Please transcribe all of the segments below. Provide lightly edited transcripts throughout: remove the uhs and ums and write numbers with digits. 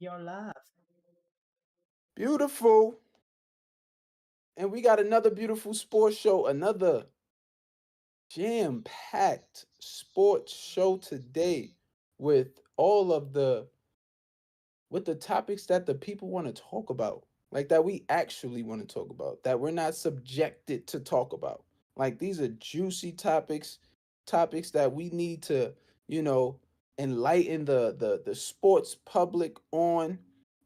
Your live. Beautiful. And we got another beautiful sports show, another jam-packed sports show today with all of the with the topics that the people want to talk about. Like that we actually want to talk about, that we're not subjected to talk about. Like these are juicy topics, topics that we need to, you know, enlighten the sports public on.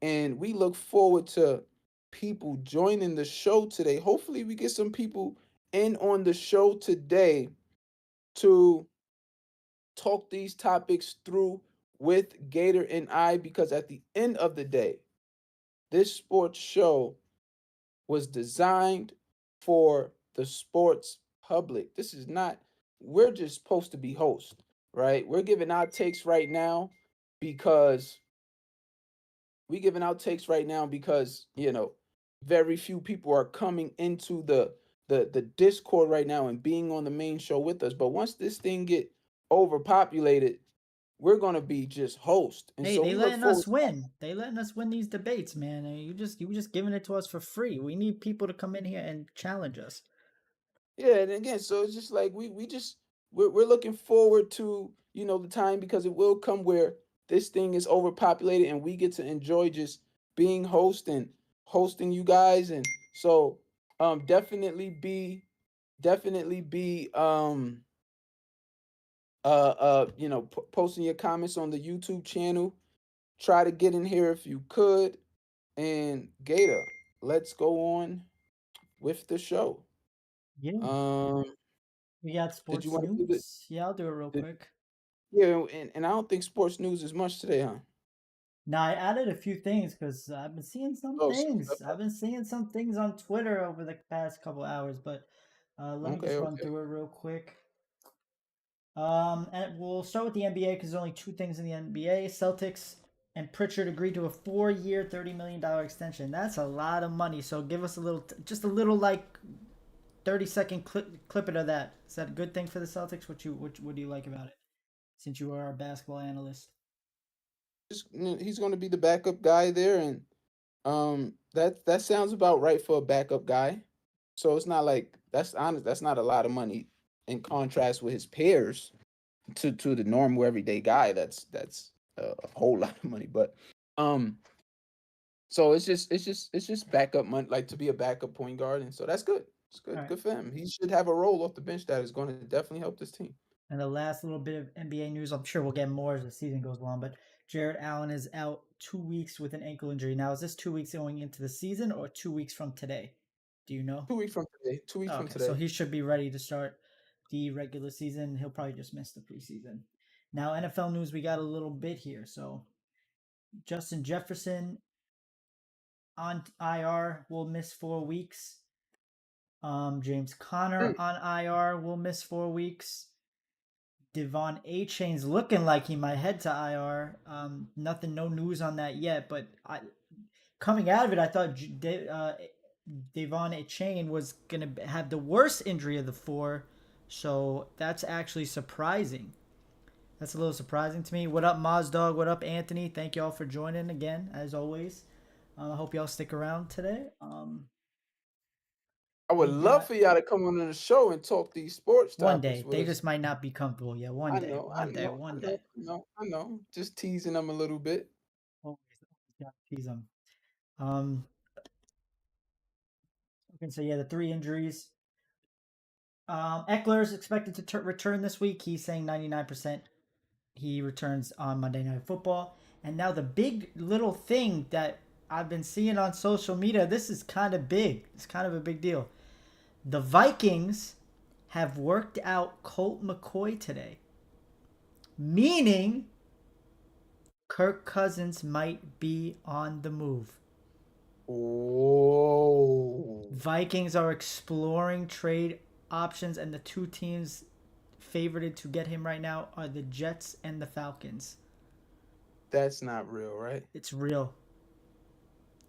And we look forward to people joining the show today. Hopefully we get some people in on the show today to talk these topics through with Gator and I, because at the end of the day, this sports show was designed for the sports public. This is not, we're just supposed to be hosts, right? We're giving our takes right now because very few people are coming into the Discord right now and being on the main show with us. But once this thing get overpopulated, we're gonna be just host. And Hey, so they we look letting forward us win. They letting us win these debates, man. And you just giving it to us for free. We need people to come in here and challenge us. Yeah, and again, so it's just like we're looking forward to, the time, because it will come where this thing is overpopulated and we get to enjoy just being host and hosting you guys. And so definitely be posting your comments on the YouTube channel. Try to get in here if you could. And Gator, let's go on with the show. Yeah. Um We got did you sports want to do the news. Yeah, I'll do it real did, quick. Yeah, and I don't think sports news is much today, huh? Now I added a few things because I've been seeing some Oh, things. I've been seeing some things on Twitter over the past couple hours, but let me okay, just run okay. through it real quick. And we'll start with the NBA because there's only two things in the NBA. Celtics and Pritchard agreed to a 4-year, $30 million extension. That's a lot of money. So give us a little, just a little like 30-second clip it of that. Is that a good thing for the Celtics? What do you like about it? Since you are our basketball analyst. He's going to be the backup guy there, and that sounds about right for a backup guy. So it's not like that's honest. That's not a lot of money in contrast with his peers to the normal everyday guy. That's a whole lot of money, but um, so it's just backup money, like to be a backup point guard, and so that's good. It's All good. right. Good for him. He should have a role off the bench that is going to definitely help this team. And the last little bit of NBA news, I'm sure we'll get more as the season goes along, but Jared Allen is out 2 weeks with an ankle injury. Now, is this 2 weeks going into the season or 2 weeks from today? Do you know? 2 weeks from today. 2 weeks Oh, from okay, so today. he should be ready to start the regular season. He'll probably just miss the preseason. Now, NFL news, we got a little bit here. So, Justin Jefferson on IR will miss 4 weeks. James Conner Mm. on IR will miss 4 weeks. Devon A. Chain's looking like he might head to IR. Nothing, no news on that yet. But coming out of it, I thought Devon A. Chain was gonna have the worst injury of the four. So that's actually surprising. That's a little surprising to me. What up, Mozdog? What up, Anthony? Thank y'all for joining again, as always. I hope y'all stick around today. I would We love got for y'all to come on the show and talk these sports one topics day. with They us. just might not be comfortable. Yeah, one I day, know, I one day, know, I one know, day. I know. Just teasing them a little bit. Always, always got to tease them. Um, okay, so yeah, the three injuries. Eckler is expected to return this week. He's saying 99% he returns on Monday Night Football. And now the big little thing that I've been seeing on social media, this is kind of big. It's kind of a big deal. The Vikings have worked out Colt McCoy today, meaning Kirk Cousins might be on the move. Oh, Vikings are exploring trade options, and the two teams favored to get him right now are the Jets and the Falcons. that's not real, right? It's real.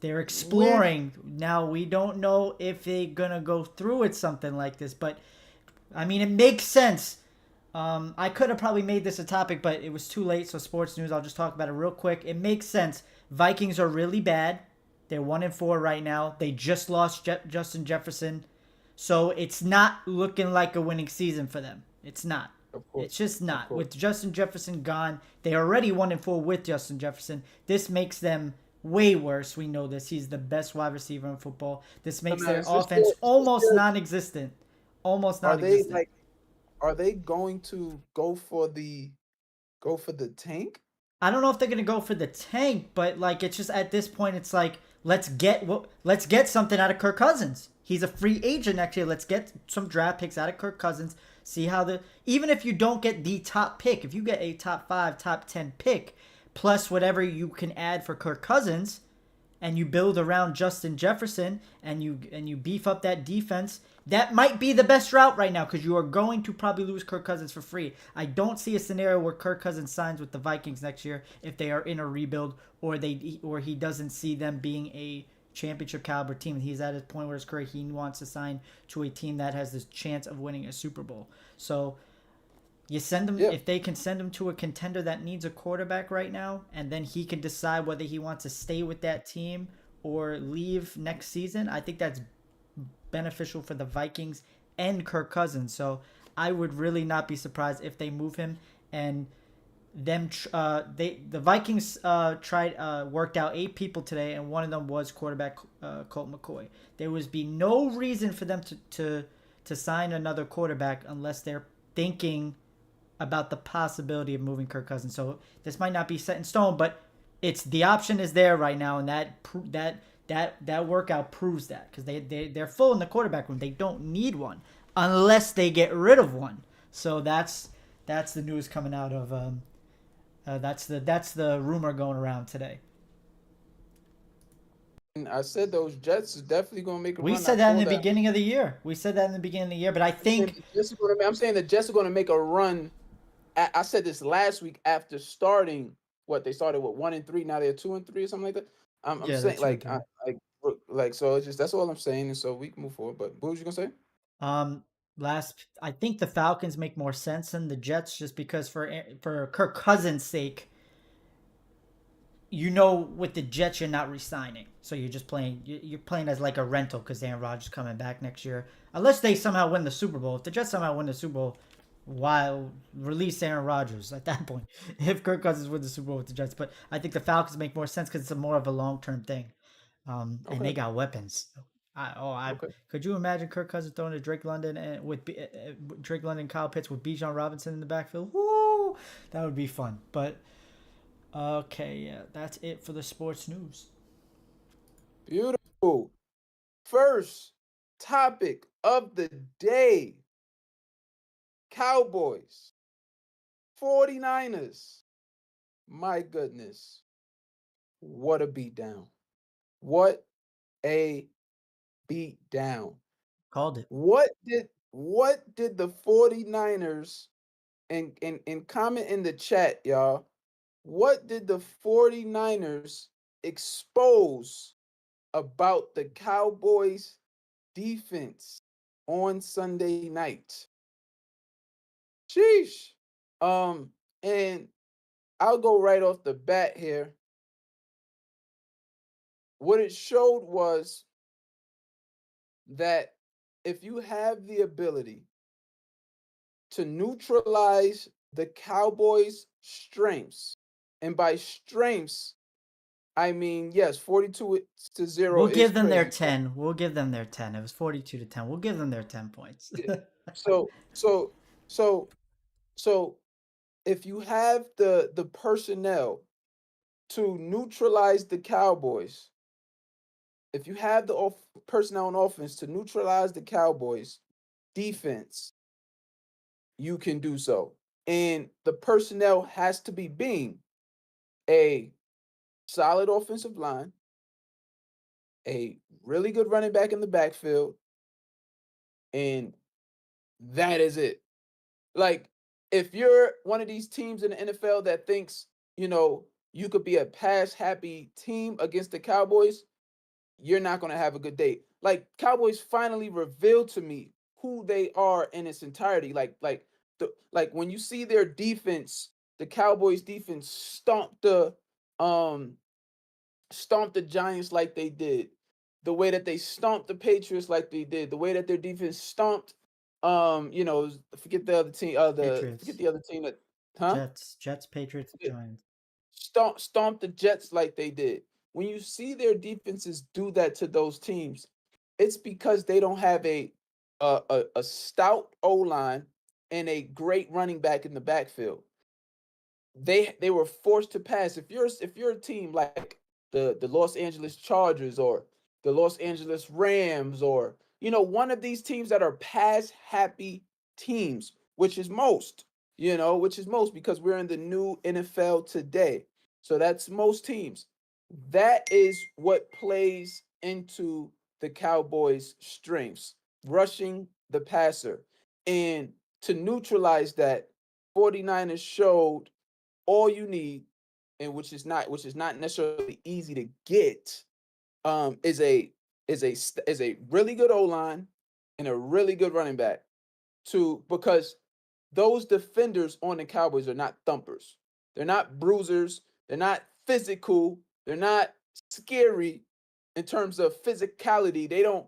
They're Where exploring. Now, we don't know if they're going to go through with something like this, but I mean, it makes sense. I could have probably made this a topic, but it was too late. So sports news, I'll just talk about it real quick. It makes sense. Vikings are really bad. They're 1-4 right now. They just lost Justin Jefferson, so it's not looking like a winning season for them. It's not. Of course, It's just of not. course. With Justin Jefferson gone, they are already 1-4 with Justin Jefferson. This makes them way worse. We know this. He's the best wide receiver in football. This But makes man, their offense is this almost their, non-existent. Almost are they non-existent. like are they going to go for the tank? I don't know if they're gonna go for the tank, but like it's just at this point, it's like let's get something out of Kirk Cousins. He's a free agent next year. Let's get some draft picks out of Kirk Cousins. See how the even if you don't get the top pick, if you get a top 5, top 10 pick, plus whatever you can add for Kirk Cousins, and you build around Justin Jefferson and you beef up that defense, that might be the best route right now because you are going to probably lose Kirk Cousins for free. I don't see a scenario where Kirk Cousins signs with the Vikings next year if they are in a rebuild or he doesn't see them being a championship caliber team. He's at his point where his career he wants to sign to a team that has this chance of winning a Super Bowl. So you send him Yeah. if they can send him to a contender that needs a quarterback right now, and then he can decide whether he wants to stay with that team or leave next season. I think that's beneficial for the Vikings and Kirk Cousins. So I would really not be surprised if they move him and the Vikings tried worked out 8 people today, and one of them was quarterback Colt McCoy. There was be no reason for them to sign another quarterback unless they're thinking about the possibility of moving Kirk Cousins. So this might not be set in stone, but it's the option is there right now, and that workout proves that because they're full in the quarterback room. They don't need one unless they get rid of one. So that's the news coming out of that's the rumor going around today. And I said those Jets is definitely gonna make a We run. I said that in call the that. beginning of the year. But I think I'm saying the Jets are gonna make a run. I said this last week after starting what they started with 1-3. Now they're 2-3 or something like that. I'm yeah, they're saying two and like three. like so it's just that's all I'm saying, and so we can move forward. But what was you gonna say? Um, I think the Falcons make more sense than the Jets just because for Kirk Cousins' sake, with the Jets you're not re-signing, so you're just playing. You're playing as like a rental because Aaron Rodgers coming back next year, unless they somehow win the Super Bowl. If the Jets somehow win the Super Bowl, while release Aaron Rodgers at that point. If Kirk Cousins wins the Super Bowl with the Jets, but I think the Falcons make more sense because it's a more of a long term thing, and they Okay, got weapons. I okay. could you imagine Kirk Cousins throwing to Drake London and with Drake London, Kyle Pitts with Bijan Robinson in the backfield? Woo, that would be fun. But okay, yeah, that's it for the sports news. Beautiful. First topic of the day: Cowboys, 49ers. My goodness, what a beatdown! What a beatdown! Called it. What did the 49ers and comment in the chat, y'all? What did the 49ers expose about the Cowboys defense on Sunday night? Sheesh. And I'll go right off the bat here. What it showed was that if you have the ability to neutralize the Cowboys' strengths, and by strengths, I mean, yes, 42 to 0 We'll is give them their crazy. 10. We'll give them their 10. It was 42-10. We'll give them their 10 points. Yeah. So, so, so, so if you have the personnel to neutralize the Cowboys, if you have the personnel on offense to neutralize the Cowboys defense, you can do so. And the personnel has to be being a solid offensive line, a really good running back in the backfield, and that is it. Like, if you're one of these teams in the NFL that thinks, you could be a pass happy team against the Cowboys, you're not going to have a good day. Like, Cowboys finally revealed to me who they are in its entirety. Like like when you see their defense, the Cowboys defense um stomp the Giants like they did, the way that they stomped the Patriots like they did, the way that their defense stomped, forget the other team, forget Patriots, the other team that, huh? Jets, Patriots, Forget- Giants. stomp the Jets like they did. When you see their defenses do that to those teams, it's because they don't have a stout O line and a great running back in the backfield. They were forced to pass. If you're a team like the Los Angeles Chargers or the Los Angeles Rams, or one of these teams that are pass happy teams, which is most because we're in the new NFL today. So that's most teams. That is what plays into the Cowboys' strengths, rushing the passer. And to neutralize that, 49ers showed all you need, and which is not necessarily easy to get, is a really good O line and a really good running back, because those defenders on the Cowboys are not thumpers. They're not bruisers. They're not physical. They're not scary in terms of physicality. They don't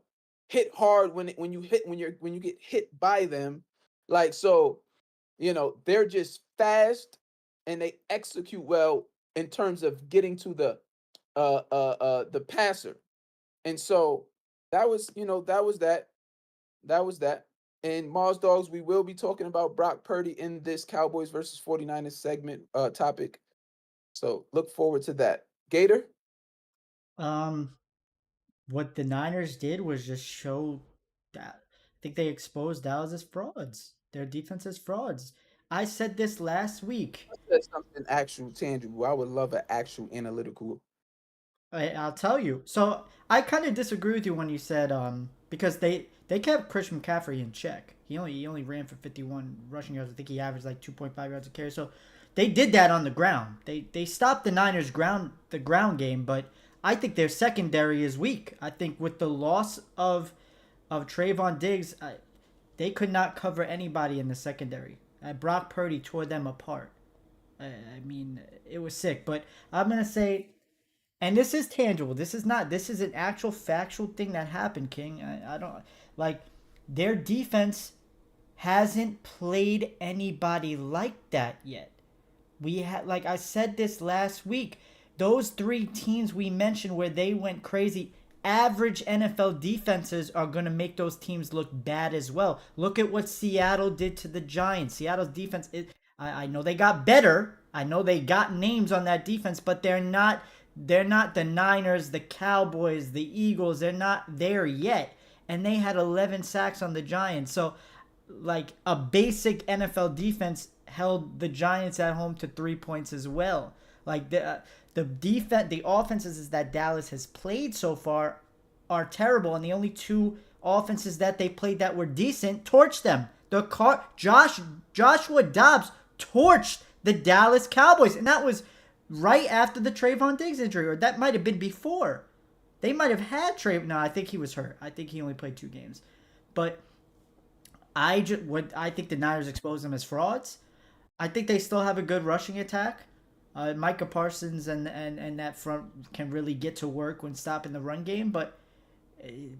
hit hard when you get hit by them. Like, so, they're just fast and they execute well in terms of getting to the passer. And so that was that. And Mars Dogs, we will be talking about Brock Purdy in this Cowboys versus 49ers segment topic. So look forward to that. Gator? Um, what the Niners did was just show that I think they exposed Dallas as frauds. Their defense is frauds. I said this last week. That's something actual tangible. I would love an actual analytical. I'll tell you. So I kind of disagree with you when you said because they kept Christian McCaffrey in check. He only ran for 51 rushing yards. I think he averaged like 2.5 yards a carry. So they did that on the ground. They stopped the Niners ground game, but I think their secondary is weak. I think with the loss of Trayvon Diggs, they could not cover anybody in the secondary. Brock Purdy tore them apart. I mean, it was sick. But I'm gonna say, and this is tangible. This is not. This is an actual factual thing that happened, King. I don't like their defense hasn't played anybody like that yet. We had, like I said this last week, those three teams we mentioned where they went crazy. Average NFL defenses are going to make those teams look bad as well. Look at what Seattle did to the Giants. Seattle's defense, I know they got better. I know they got names on that defense, but they're not the Niners, the Cowboys, the Eagles. They're not there yet. And they had 11 sacks on the Giants. So, like, a basic NFL defense held the Giants at home to 3 points as well. Like, the defense, the offenses that Dallas has played so far are terrible, and the only two offenses that they played that were decent torched them. Joshua Dobbs torched the Dallas Cowboys, and that was right after the Trayvon Diggs injury, or that might have been before. They might have had Trey. No, I think he was hurt. I think he only played 2 games. But I think the Niners exposed them as frauds. I think they still have a good rushing attack. Micah Parsons and that front can really get to work when stopping the run game, but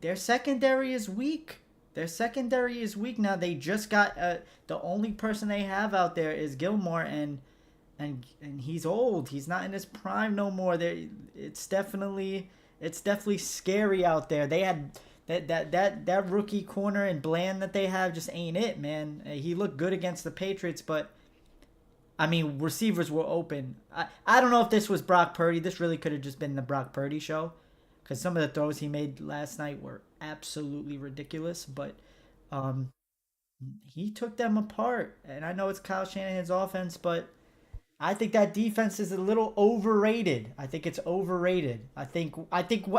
their secondary is weak. Their secondary is weak now. They just got the only person they have out there is Gilmore, and he's old. He's not in his prime no more. It's definitely scary out there. They had that rookie corner and Bland that they have just ain't it, man. He looked good against the Patriots, but I mean, receivers were open. I don't know if this was Brock Purdy. This really could have just been the Brock Purdy show, because some of the throws he made last night were absolutely ridiculous. But um, he took them apart. And I know it's Kyle Shanahan's offense, but I think that defense is a little overrated. I think it's overrated. I think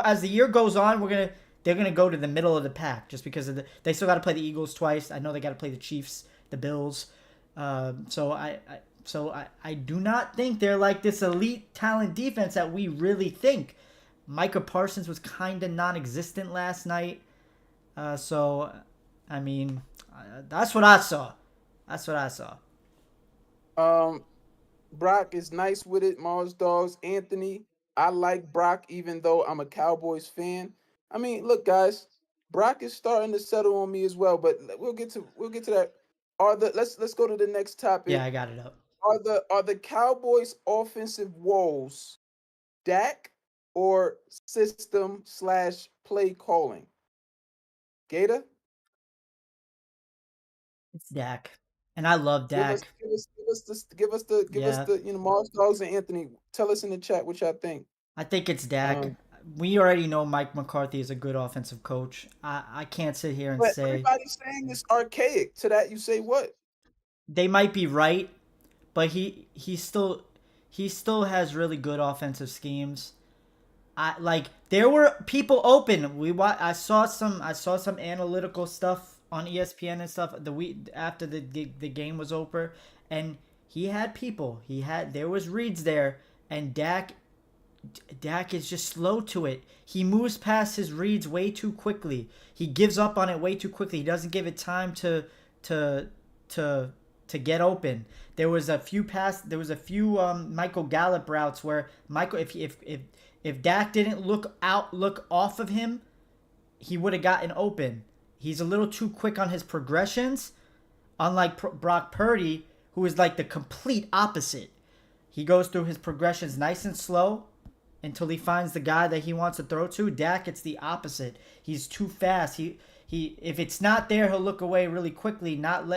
as the year goes on, they're gonna go to the middle of the pack just because they still got to play the Eagles twice. I know they got to play the Chiefs, the Bills. So I do not think they're like this elite talent defense that we really think. Micah Parsons was kind of non-existent last night. So I mean, that's what I saw. That's what I saw. Um, Brock is nice with it. Mars Dogs, Anthony. I like Brock, even though I'm a Cowboys fan. I mean, look, guys, Brock is starting to settle on me as well. But we'll get to that. Are the let's go to the next Yeah, topic. I got it up. Are the Cowboys offensive woes Dak or system/play calling? Gator, It's Dak, and I love give us Dak. give us give us this give us the give us Yeah, the Mars Dogs and Anthony. Tell us in the chat what y'all think. I think it's Dak. Um, We already know Mike McCarthy is a good offensive coach. I can't sit here and but say everybody's saying it's archaic. To that, you say what? they might be right, but he still has really good offensive schemes. I like there were people open. I saw some analytical stuff on ESPN and stuff the week after the game was over, and he had people. There was reads there, and Dak is just slow to it. He moves past his reads way too quickly. He gives up on it way too quickly. He doesn't give it time to to to get open. There was a few Michael Gallup routes where Michael if Dak didn't look off of him, he would have gotten open. He's a little too quick on his progressions, unlike Brock Purdy, who is like the complete opposite. He goes through his progressions nice and slow until he finds the guy that he wants to throw to. Dak, it's the opposite. He's too fast. He if it's not there, he'll look away really quickly, not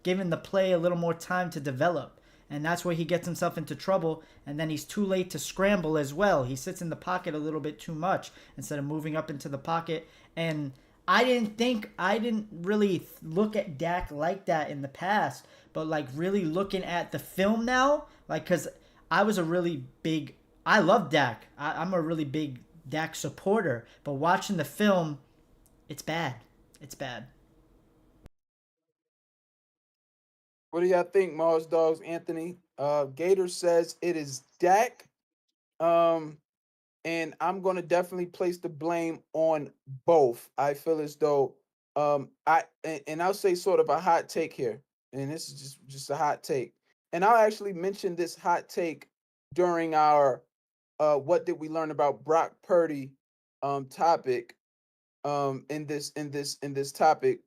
giving the play a little more time to develop. And that's where he gets himself into trouble. And then he's too late to scramble as well. He sits in the pocket a little bit too much instead of moving up into the pocket. And I didn't really look at Dak like that in the past, but like really looking at the film now, like because I was a really big, I love Dak. I'm a really big Dak supporter, but watching the film, it's bad. It's bad. What do y'all think, Mars Dogs, Anthony? Gator says it is Dak. Um, and I'm gonna definitely place the blame on both. I feel as though and I'll say sort of a hot take here, and this is just a hot take, and I'll actually mention this hot take during our what did we learn about Brock Purdy topic in this topic.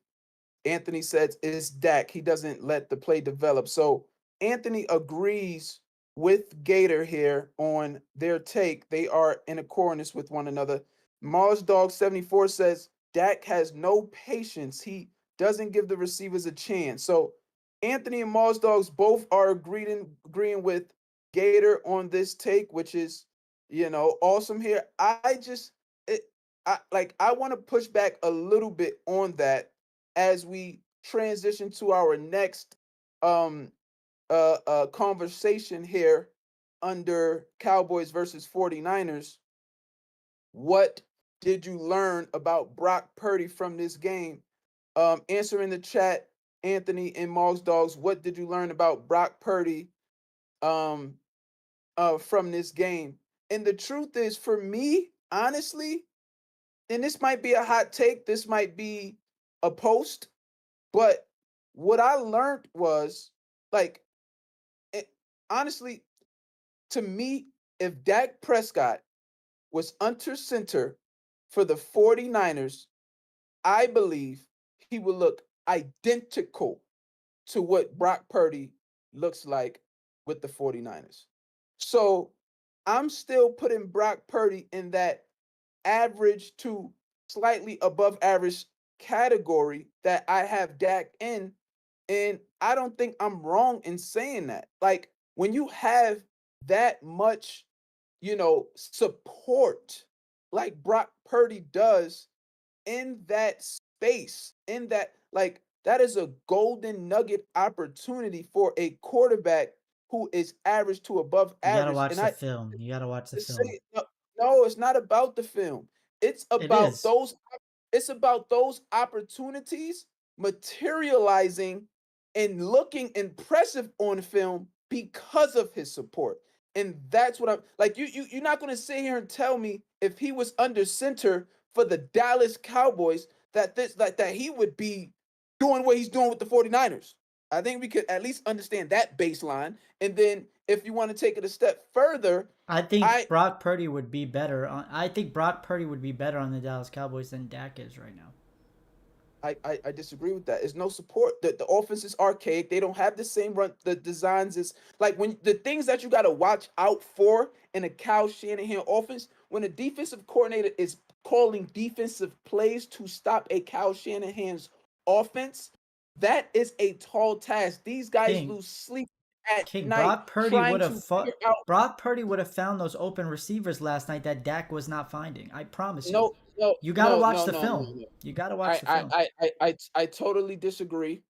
Anthony says it's Dak. He doesn't let the play develop. So Anthony agrees with Gator here on their take. They are in accordance with one another. Mars Dog 74 says Dak has no patience. He doesn't give the receivers a chance. So Anthony and Mars Dogs both are agreeing with Gator on this take, which is awesome here. I want to push back a little bit on that as we transition to our next um conversation here under Cowboys versus 49ers. What did you learn about Brock Purdy from this game? Answer in the chat, Anthony and Mogs Dogs. What did you learn about Brock Purdy um from this game? And the truth is, for me, honestly, and this might be a hot take, this might be a post, but what I learned was like, it, honestly, to me, if Dak Prescott was under center for the 49ers, I believe he would look identical to what Brock Purdy looks like with the 49ers. So I'm still putting Brock Purdy in that average to slightly above average category that I have Dak in. And I don't think I'm wrong in saying that. Like when you have that much, support like Brock Purdy does in that space, in that, like, that is a golden nugget opportunity for a quarterback who is average to above You gotta average. watch And the I film. You gotta watch the to film. say no, no, it's not about the film. It's It about is. those it's about those opportunities materializing and looking impressive on film because of his support. And that's what I'm like. You're not gonna sit here and tell me if he was under center for the Dallas Cowboys that he would be doing what he's doing with the 49ers. I think we could at least understand that baseline. And then if you want to take it a step further, I think I Brock Purdy would be better on. I think Brock Purdy would be better on the Dallas Cowboys than Dak is right now. I disagree with that. There's no support. The offense is archaic. They don't have the same run. The designs is like when the things that you got to watch out for in a Cal Shanahan offense. When a defensive coordinator is calling defensive plays to stop a Cal Shanahan's offense, that is a tall task. These guys King, lose sleep at King, night Brock Purdy trying would have to figure fought. out. Brock Purdy would have found those open receivers last night that Dak was not finding. I promise you. No, no, You got to no, watch no, the no, no, film. no. You got to watch I, the I, film. I, I, I totally disagree.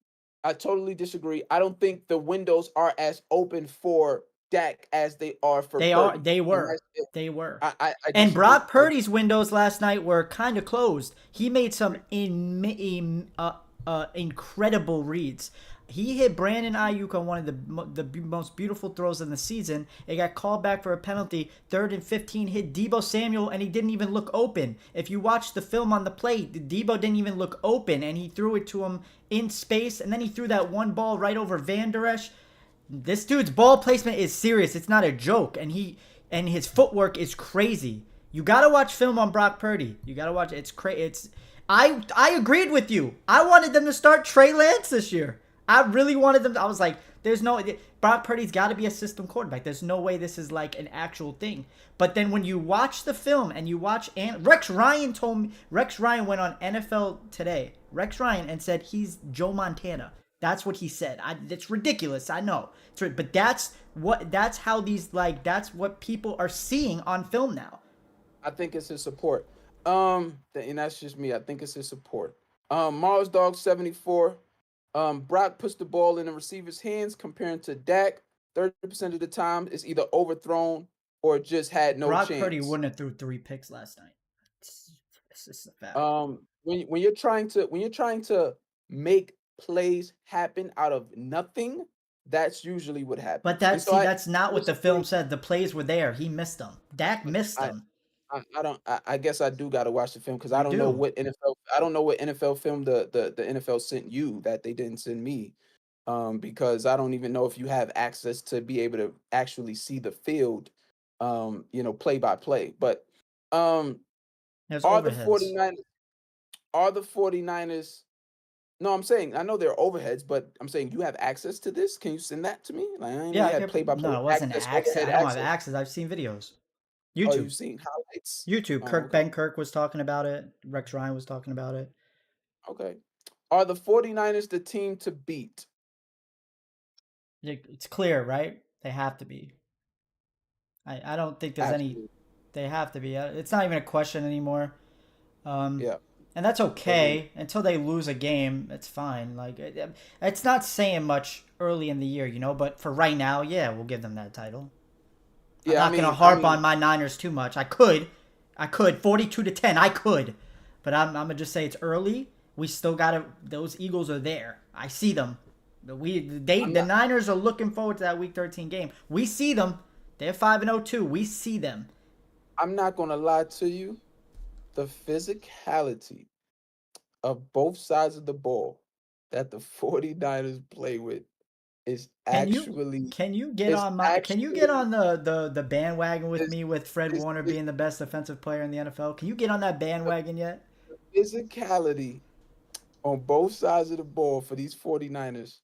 I totally disagree. I don't think the windows are as open for Dak as they are for They are. Purdy, They and were. that's it. They were. I And disagree. Brock Purdy's windows last night were kind of closed. He made some incredible reads. He hit Brandon Ayuk on one of the most beautiful throws in the season. It got called back for a penalty. 3rd and 15 hit Debo Samuel, and he didn't even look open. If you watch the film on the play, Debo didn't even look open, and he threw it to him in space, and then he threw that one ball right over Van Der Esch. This dude's ball placement is serious. It's not a joke, and his footwork is crazy. You gotta watch film on Brock Purdy. You gotta watch. It's crazy. It's I agreed with you. I wanted them to start Trey Lance this year. I really wanted them. I was like, there's no Brock Purdy's got to be a system quarterback. There's no way this is like an actual thing. But then when you watch the film and you watch Rex Ryan told me Rex Ryan went on NFL Today. Rex Ryan and said he's Joe Montana. That's what he said. It's ridiculous. I know. But that's how these that's what people are seeing on film now. I think it's his support. And that's just me. I think it's his support. Mars Dog 74. Brock puts the ball in the receiver's hands, comparing to Dak. 30% of the time, it's either overthrown or just had no Brock Purdy chance. wouldn't have threw 3 picks last night. It's just a fact. When you're trying to make plays happen out of nothing, that's usually what But happens. And that's so see, I that's not what the film disagree. said. The plays were there. He missed them. Dak missed I them. I don't. I guess I do got to watch the film because I You don't know do. what NFL. I don't know what NFL film the NFL sent you that they didn't send me. Because I don't even know if you have access to be able to actually see the field, play by play. But um, There's are the overheads. 49ers are the 49ers no, I'm saying I know they're overheads, but I'm saying you have access to this. Can you send that to me? Like I didn't know Yeah, you I had could. play by play No, it wasn't access, access. overhead I don't have access. access. I've seen videos. Oh, YouTube. you've seen highlights. YouTube. Oh, Kirk okay. Ben Kirk was talking about it. Rex Ryan was talking about it. Okay. Are the 49ers the team to beat? It's clear, right? They have to be. I don't think there's any. Absolutely. They have to be. It's not even a question anymore. Um, Yeah. and that's Agreed. okay until they lose a game. It's fine. It's not saying much early in the year, But for right now, yeah, we'll give them that title. I'm Yeah, not gonna I harp mean, on my Niners too much. I could 42-10. I could, but I'm gonna just say it's early. We still gotta. Those Eagles are there. I see them. I'm The not Niners are looking forward to that Week 13 game. We see them. They're 5-0 too. We see them. I'm not gonna lie to you. The physicality of both sides of the ball that the 49ers play with is Can you actually can you get is on my can you get actually on the bandwagon with is me with Fred is Warner is being the best defensive player in the NFL? Can you get on that the bandwagon yet? physicality on both sides of the ball for these 49ers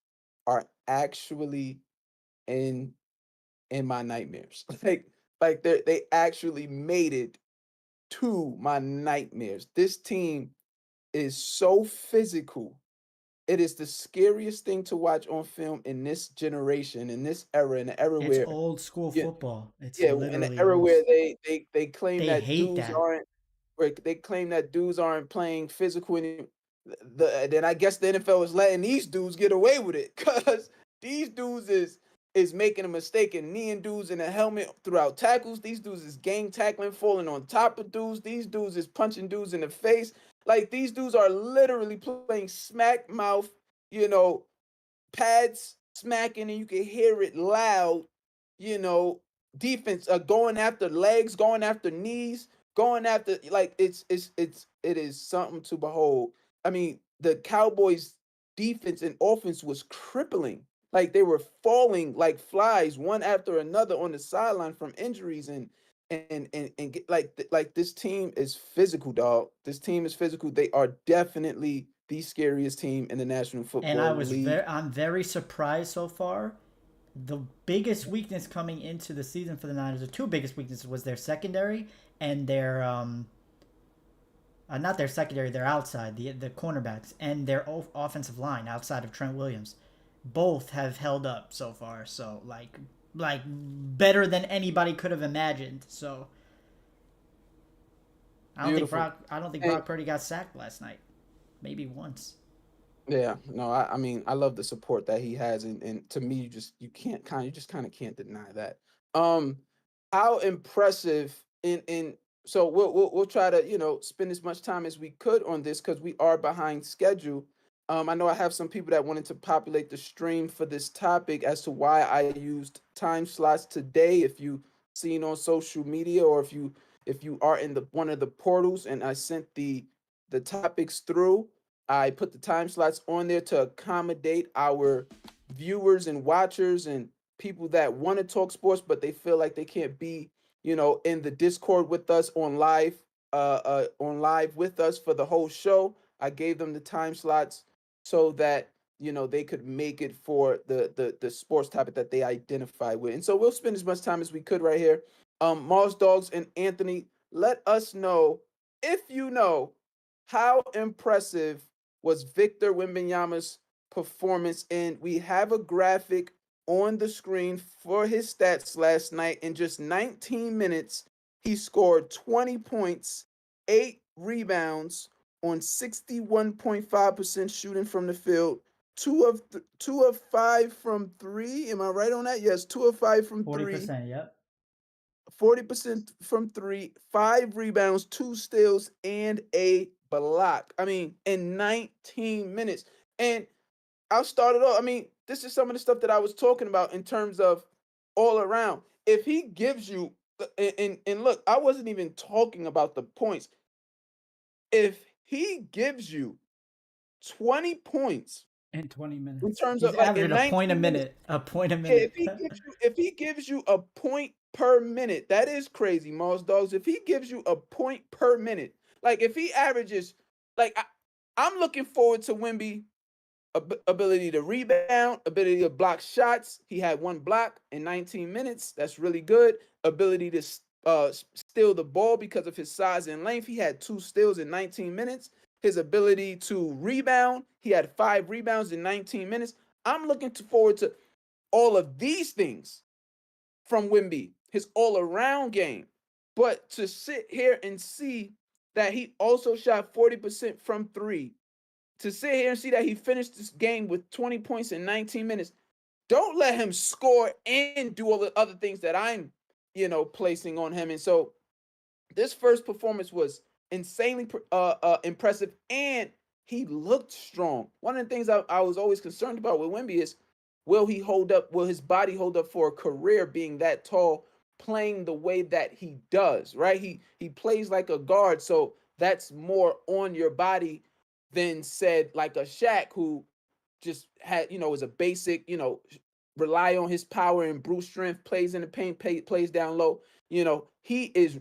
are actually in in my nightmares. Like they actually made it to my nightmares. This team is so physical. It is the scariest thing to watch on film in this generation, in this era, in the era It's where old school yeah, football. It's yeah, in the literally era old. where they claim They that hate dudes that. aren't where they claim that dudes aren't playing physical then I guess the NFL is letting these dudes get away with it because these dudes is making a mistake and kneeing dudes in a helmet throughout tackles. These dudes is gang tackling, falling on top of dudes. These dudes is punching dudes in the face. Like these dudes are literally playing smack mouth, you know, pads smacking and you can hear it loud, you know, defense going after legs, going after knees, going after it is something to behold. I mean, the Cowboys defense and offense was crippling. Like they were falling like flies one after another on the sideline from injuries and get, like this team is physical, dog. This team is physical. They are definitely the scariest team in the National And Football League. I'm very surprised so far. The biggest weakness coming into the season for the Niners, the two biggest weaknesses was their secondary and their not their secondary, their outside, the cornerbacks and their offensive line outside of Trent Williams. Both have held up so far. So like better than anybody could have imagined. So Beautiful. I don't think And Brock Purdy got sacked last night. Maybe once. yeah, no, I mean, I love the support that he has, and to me, you just kind of can't deny that. Um, how impressive in so we'll try to spend as much time as we could on this because we are behind schedule. I know I have some people that wanted to populate the stream for this topic as to why I used time slots today. If you seen on social media or if you are in the one of the portals and I sent the topics through. I put the time slots on there to accommodate our viewers and watchers and people that want to talk sports, but they feel like they can't be, in the Discord with us on live with us for the whole show. I gave them the time slots so that they could make it for the sports topic that they identify with. And so we'll spend as much time as we could right here. Mars Dogs and Anthony, let us know if you know how impressive was Victor Wembanyamas' performance. And we have a graphic on the screen for his stats last night. In just 19 minutes, he scored 20 points, 8 rebounds on 61.5% shooting from the field. Two of five from three. Am I right on that? Yes, 2 of 5 from three. 40%, yep. 40% from three, 5 rebounds, 2 steals, and a block. I mean, in 19 minutes. And I'll start it off. I mean, this is some of the stuff that I was talking about in terms of all around. If he gives you, and look, I wasn't even talking about the points. If he gives you 20 points In 20 in minutes. terms He's of like in averaging a point a 19 minutes, minute. A point a yeah, minute. if he gives you a point per minute, that is crazy, Moss Dogs. If he gives you a point per minute, like if he averages, like I'm looking forward to Wimby ability to rebound, ability to block shots. He had 1 block in 19 minutes. That's really good. Ability to steal the ball because of his size and length. He had 2 steals in 19 minutes. His ability to rebound. He had 5 rebounds in 19 minutes. I'm looking forward to all of these things from Wimby, his all around game. But to sit here and see that he also shot 40% from three, to sit here and see that he finished this game with 20 points in 19 minutes, don't let him score and do all the other things that I'm, placing on him. And so this first performance was insanely impressive, and he looked strong. One of the things I was always concerned about with Wemby is, will he hold up? Will his body hold up for a career being that tall, playing the way that he does? Right? He plays like a guard, so that's more on your body than said like a Shaq who just had is a basic rely on his power and brute strength, plays in the paint, plays down low. He is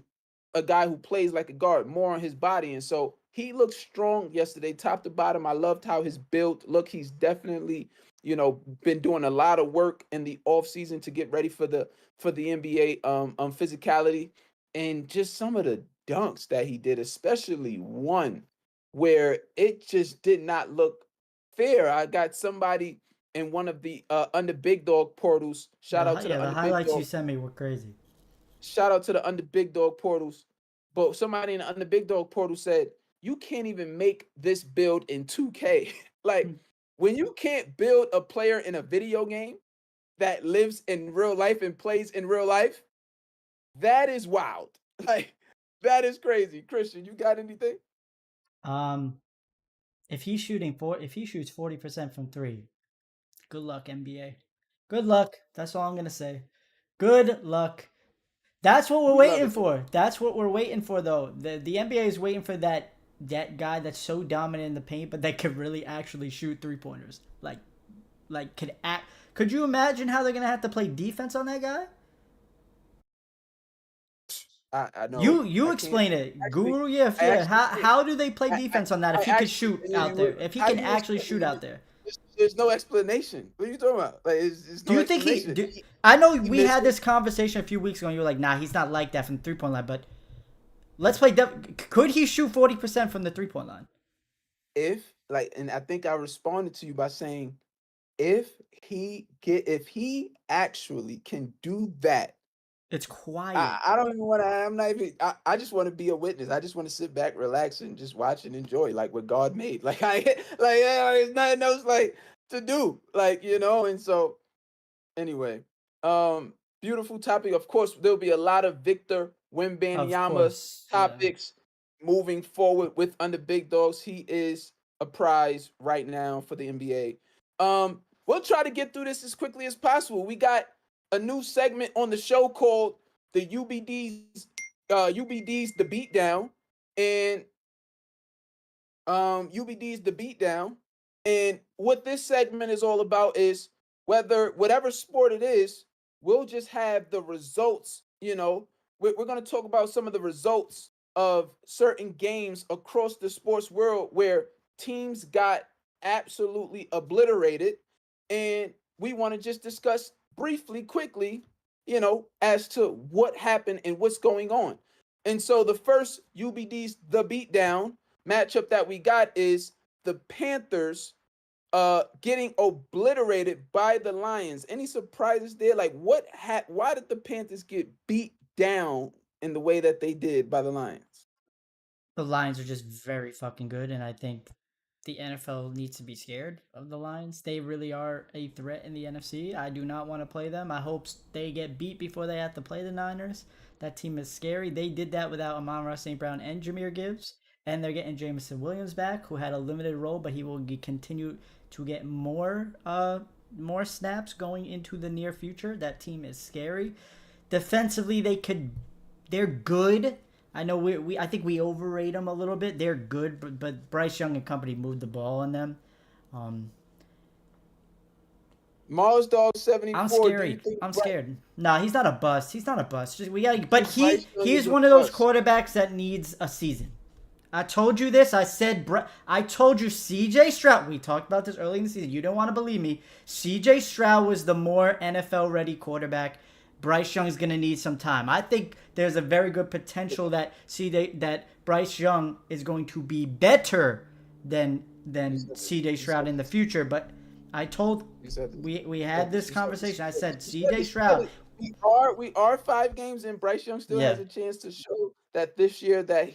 a guy who plays like a guard, more on his body. And so he looked strong yesterday, top to bottom. I loved how his build look. He's definitely, been doing a lot of work in the offseason to get ready for the NBA physicality. And just some of the dunks that he did, especially one where it just did not look fair. I got somebody in one of the under big dog portals. Shout out to the The under big highlights you dog. sent me were crazy. Shout out to the under big dog portals. But somebody in the under big dog portal said, you can't even make this build in 2K. Like, when you can't build a player in a video game that lives in real life and plays in real life, that is wild. Like, that is crazy. Christian, you got anything? Um, if he shoots 40% from three, good luck NBA. Good luck. That's all I'm gonna say. Good luck. That's what we're We love waiting it, though. for. That's what we're waiting for, though. The NBA is waiting for that that guy that's so dominant in the paint, but that could really actually shoot 3-pointers. Like could act. Could you imagine how they're gonna have to play defense on that guy? I You know. you I can't explain it, actually. Guru. Yeah, I yeah. actually can't. How do they play I, I, defense on that if I he could actually. shoot out there? If he How can do you actually explain? shoot out there? There's no explanation. What are you talking about? Like, there's Do no you think explanation. I know He we had misses. this conversation a few weeks ago, and you were like, "Nah, he's not like that from the 3-point line." But let's play. Could he shoot 40% from the 3-point line? If like, and I think I responded to you by saying, if he actually can do that, It's quiet. I don't even want to. I'm not even. I just want to be a witness. I just want to sit back, relax, and just watch and enjoy, like what God made. Like there's nothing else like to do, like And so anyway, beautiful topic. Of course, there'll be a lot of Victor Of Wembanyama course, yeah. topics moving forward with under big dogs. He is a prize right now for the NBA. We'll try to get through this as quickly as possible. We got a new segment on the show called the UBD's the Beatdown, and UBD's the Beatdown. And what this segment is all about is whatever sport it is, we'll just have the results. We're going to talk about some of the results of certain games across the sports world where teams got absolutely obliterated. And we want to just discuss briefly, quickly, as to what happened and what's going on. And so the first UBD's the Beatdown matchup that we got is the Panthers getting obliterated by the Lions. Any surprises there? Like why did the Panthers get beat down in the way that they did by the Lions? The Lions are just very fucking good, and I think the NFL needs to be scared of the Lions. They really are a threat in the NFC. I do not want to play them. I hope they get beat before they have to play the Niners. That team is scary. They did that without Amon-Ra St. Brown and Jameer Gibbs, and they're getting Jameson Williams back, who had a limited role, but he will continue to get more snaps going into the near future. That team is scary. Defensively, they're good. I know I think we overrate them a little bit. They're good, but Bryce Young and company moved the ball on them. Um, Mars Dog I'm 74. Do you scary. think I'm scared. Nah, he's not a bust. He's not a bust. Just we got, but Bryce Young he's is a one of those bust? quarterbacks that needs a season. I told you this. I told you C.J. Stroud. We talked about this early in the season. You don't want to believe me. C.J. Stroud was the more NFL ready quarterback. Bryce Young is going to need some time. I think there's a very good potential that Bryce Young is going to be better than C.J. Stroud in the future. But I told we had this conversation. I said C.J. Stroud. We are 5 games in. Bryce Young still Yeah, has a chance to show that this year that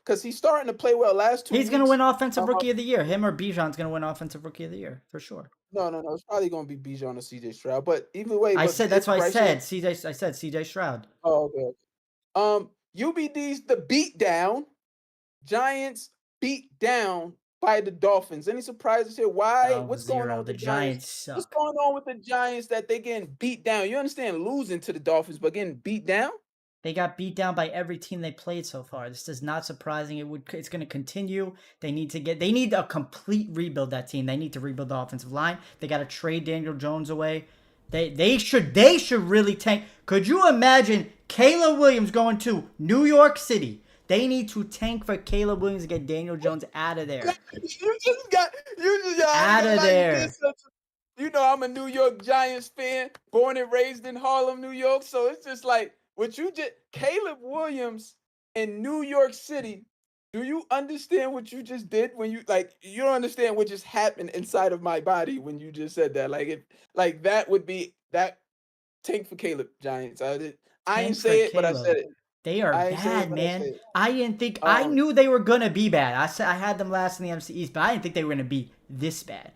because he's starting to play well. Last two he's going to weeks, win Offensive um, Rookie of the Year. Him or Bijan's going to win Offensive Rookie of the Year for sure. no, it's probably going to be Bijan or CJ Stroud. But either way, I but said that's if why I Bryce Young, said CJ. I said CJ Stroud. oh okay. UBD's the beat down. Giants beat down by the Dolphins. Any surprises here? Why? Oh, What's going on zero. with The the Giants? Giants What's suck. going on with the Giants that they getting beat down? You understand losing to the Dolphins, but getting beat down? They got beat down by every team they played so far. This is not surprising. It's going to continue. They need a complete rebuild. That team. They need to rebuild the offensive line. They got to trade Daniel Jones away. They should really tank. Could you imagine Caleb Williams going to New York City? They need to tank for Caleb Williams to get Daniel Jones out of there. Out of there. I'm a New York Giants fan, born and raised in Harlem, New York. So it's just like Caleb Williams in New York City. Do you understand what you just did when you don't understand what just happened inside of my body when you just said that? That would be that tank for Caleb Giants. I ain't Tank for say it, but I Caleb. said it. They are I ain't say it, bad, but I said man. it. I didn't think I Um, knew they were gonna be bad. I had them last in the NFC East, but I didn't think they were gonna be this bad.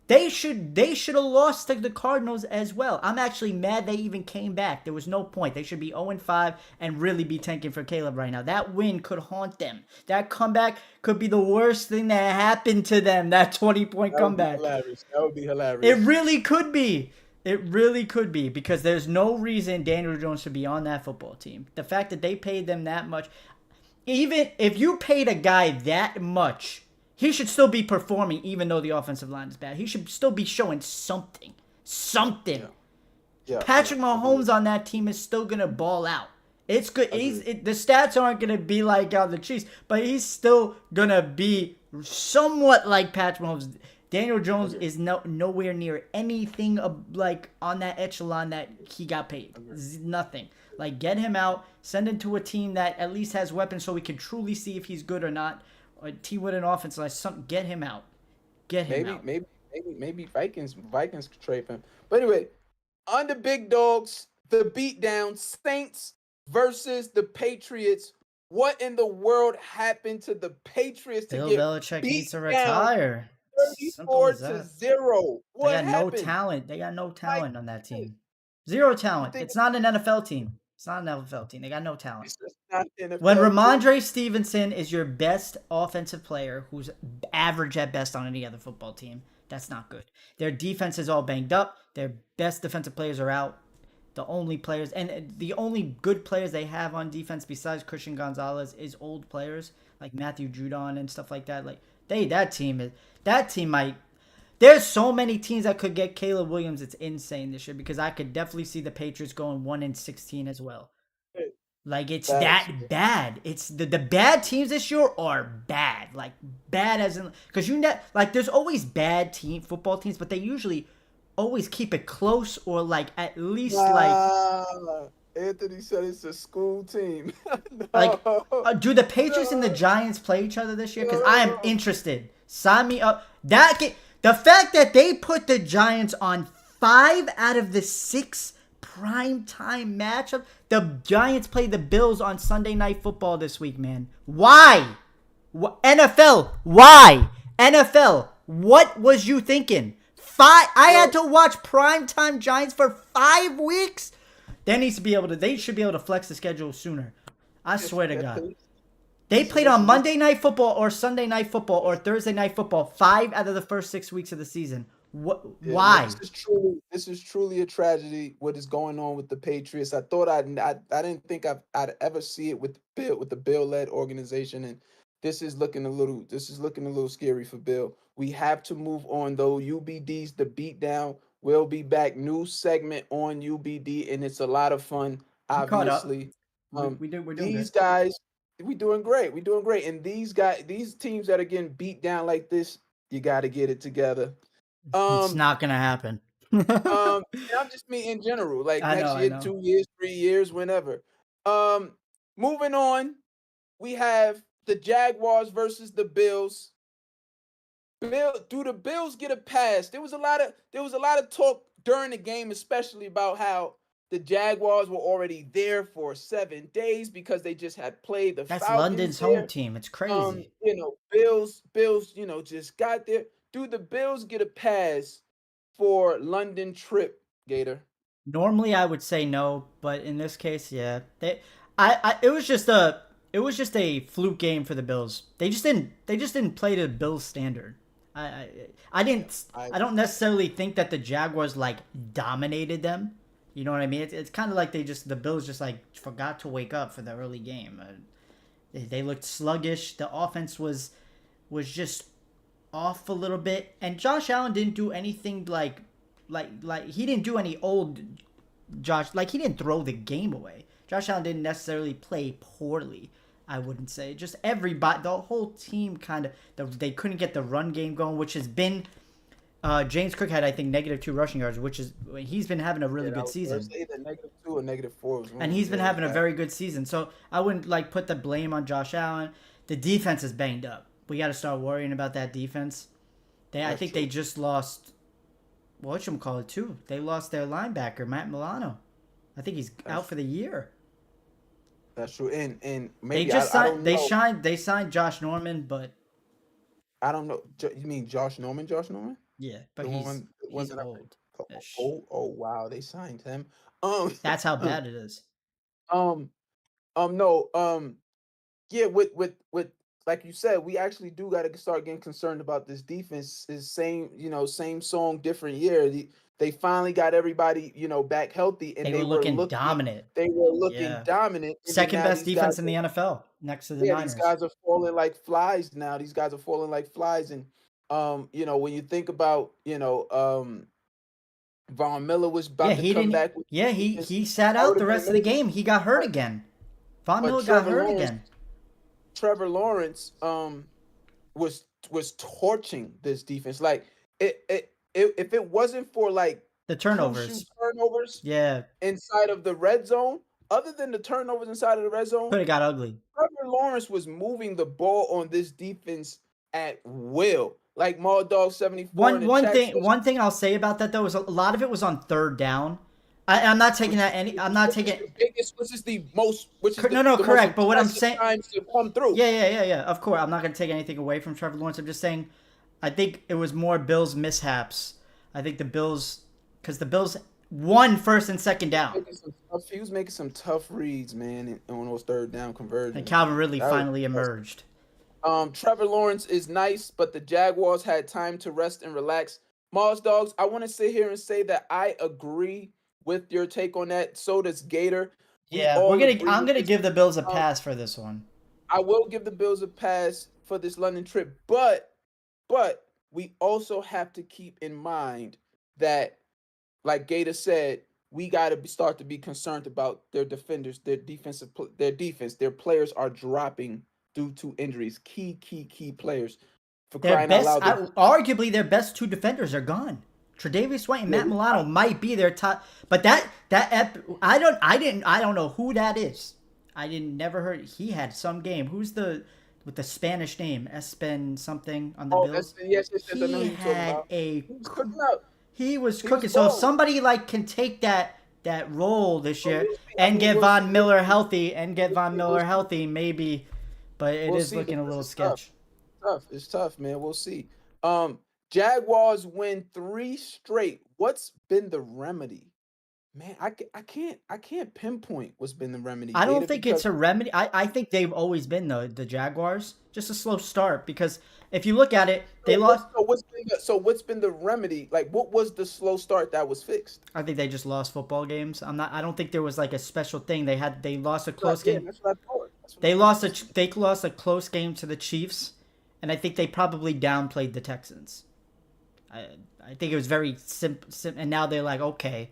They should have lost to the Cardinals as well. I'm actually mad they even came back. There was no point. They should be 0-5 and really be tanking for Caleb right now. That win could haunt them. That comeback could be the worst thing that happened to them. That 20-point that would be comeback. hilarious. That would be It hilarious. really could be. It really could be because there's no reason Daniel Jones should be on that football team. The fact that they paid them that much, Even if you paid a guy that much, he should still be performing even though the offensive line is bad. He should still be showing something. Something. Yeah, yeah. Patrick Agreed. Mahomes on that team is still gonna ball out. It's good. Agreed. The stats aren't gonna be like the Chiefs, but he's still gonna be somewhat like Patrick Mahomes. Daniel Jones Agreed. is nowhere near anything like on that echelon that he got paid. Agreed. Nothing. Like get him out, send him to a team that at least has weapons, so we can truly see if he's good or not. Or a team with an offense like some. Get him out. Get him Maybe, out. maybe, maybe Vikings could trade him. But anyway, on the big dogs, the beatdown, Saints versus the Patriots. What in the world happened to the Patriots to Bill get Belichick beat needs to down retire. Simple 34 as to that. 0? They What got no happened? talent. They got no My talent on that goodness. team. Zero You talent. think It's not an NFL team. It's not an NFL team. They got no talent. it's just not an When NFL team? Ramondre Stevenson is your best offensive player, who's average at best on any other football team, that's not good. Their defense is all banged up. Their best defensive players are out. The only good players they have on defense besides Christian Gonzalez is old players like Matthew Judon and stuff like that. Like that team might. There's so many teams that could get Caleb Williams. It's insane this year because I could definitely see the Patriots going 1-16 as well. Like it's Facts. that bad. It's the bad teams this year are bad. Like bad as in because like there's always bad football teams, but they usually always keep it close or like at least Nah. Anthony said it's a school team. like No. do the Patriots and the No. Giants play each other this year? Because I am No. interested. Sign me up. The fact that they put the Giants on 5 out of the 6 prime time matchup. The Giants play the Bills on Sunday Night Football this week, man. Why? NFL? Why? NFL? What was you thinking? I had Yo, to watch primetime Giants for 5 weeks. They should be able to flex the schedule sooner. I swear to God. They listen, played on listen, listen. Monday Night Football or Sunday Night Football or Thursday Night Football 5 out of the first 6 weeks of the season. What? Yeah, no, Why? this is truly a tragedy. What is going on with the Patriots? I didn't think I'd ever see it with the Bill led organization, and this is looking a little scary for Bill. We have to move on though. UBD's the beatdown. We'll be back. New segment on UBD, and it's a lot of fun. We caught up. Obviously, We're doing these good. guys, we doing great. We doing great, and these teams that are getting beat down like this, you got to get it together. It's Um, not gonna happen. and I'm just me in general, like I know. next I year, know. 2 years, 3 years, whenever. Um, moving on, we have the Jaguars versus the Bills. Do the Bills get a pass? There was a lot of talk during the game, especially about how the Jaguars were already there for 7 days because they just had played the That's Falcons London's home there. team. It's crazy. Bills, just got there. Do the Bills get a pass for London trip, Gator? Normally, I would say no, but in this case, yeah. It was just a fluke game for the Bills. They just didn't play to Bills standard. I, I, I Yeah, didn't, I don't necessarily think that the Jaguars like dominated them. You know what I mean? It's kind of like the Bills just like forgot to wake up for the early game. They looked sluggish. The offense was just off a little bit, and Josh Allen didn't do anything like he didn't do any old Josh, like he didn't throw the game away. Josh Allen didn't necessarily play poorly. I wouldn't say. Just everybody, the whole team they couldn't get the run game going, which has been James Cook had I think -2 rushing yards, which is he's been having a really I good was gonna season. say that -2 or -4 was And one. he's been Yeah, it's having a bad. very good season. So I wouldn't like put the blame on Josh Allen. The defense is banged up. We got to start worrying about that defense. I That's think they true. just lost whatchamacallit too. They lost their linebacker, Matt Milano. I think he's out That's for the year. that's true. And They maybe just I signed don't know. they signed Josh Norman, but I don't know. You mean Josh Norman? Josh Norman? yeah, but The one he's that I old ish. oh wow, they signed him. Um That's how bad it is. um no, yeah, with like you said, we actually do got to start getting concerned about this defense. Is same song, different year. They finally got everybody, back healthy, and They were looking dominant. they were looking Yeah. dominant. And then Second now best these guys defense in the NFL next to the yeah, these Niners. guys are falling like flies now. These guys are falling like flies. And when you think about, Von Miller was Yeah, about to he come didn't. back with Yeah, the defense. he sat That out would the have been rest of the amazing. game. He got hurt But again. Von but Miller got hurt again. Trevor Lawrence was torching this defense. Like if it wasn't for like The crucial turnovers. turnovers Yeah, inside of the red zone, other than the turnovers inside of the red zone, could have got ugly. Trevor Lawrence was moving the ball on this defense at will. Like Maul Dog 74 in the chat says, One thing I'll say about that though is a lot of it was on third down. I'm not taking that any. I'm not which is taking. the biggest, which is the most, which is No, no, the most correct. But what I'm impressive saying, times to come through. yeah. Of course, I'm not going to take anything away from Trevor Lawrence. I'm just saying, I think it was more Bills mishaps. I think the Bills, because the Bills won first and second down, He was making some tough reads, man, on those third down and conversions. Calvin Ridley That was finally impressive. emerged. Trevor Lawrence is nice, but the Jaguars had time to rest and relax. Mars Dogs, I want to sit here and say that I agree with your take on that. So does Gator. We Yeah, all agree I'm with gonna this. give the Bills a Um, pass for this one. I will give the Bills a pass for this London trip, but we also have to keep in mind that, like Gator said, we got to start to be concerned about their defenders, their defense. Their players are dropping due to injuries. Key players. For Their crying out best, loud, arguably their best two defenders are gone. Tre'Davious White and yeah, Matt Milano might be their top, but I don't know who that is. I didn't never heard he had some game. Who's the with the Spanish name Espen something on the oh, that's Bills? yes. I know He who you're talking had about. a He was cooking up. he was He was cooking. So if balling. somebody like can take that role this But year we'll see. I and mean, get we'll see. Von Miller healthy and get Von We'll Miller see. healthy, maybe, but it We'll is see looking a because little it's tough. sketch. Tough. It's tough, man. We'll see. Jaguars win 3 straight. What's been the remedy? Man, I can't pinpoint what's been the remedy, I don't Gator, think because it's a remedy. I think they've always been the Jaguars. Just a slow start because if you look at it, they lost. what's been the remedy? Like, what was the slow start that was fixed? I think they just lost football games. I'm not. I don't think there was like a special thing. They lost a close Yeah, game. that's what I thought. That's what I They thought. lost they lost a close game to the Chiefs, and I think they probably downplayed the Texans. I I think it was very simple, and now they're like, okay,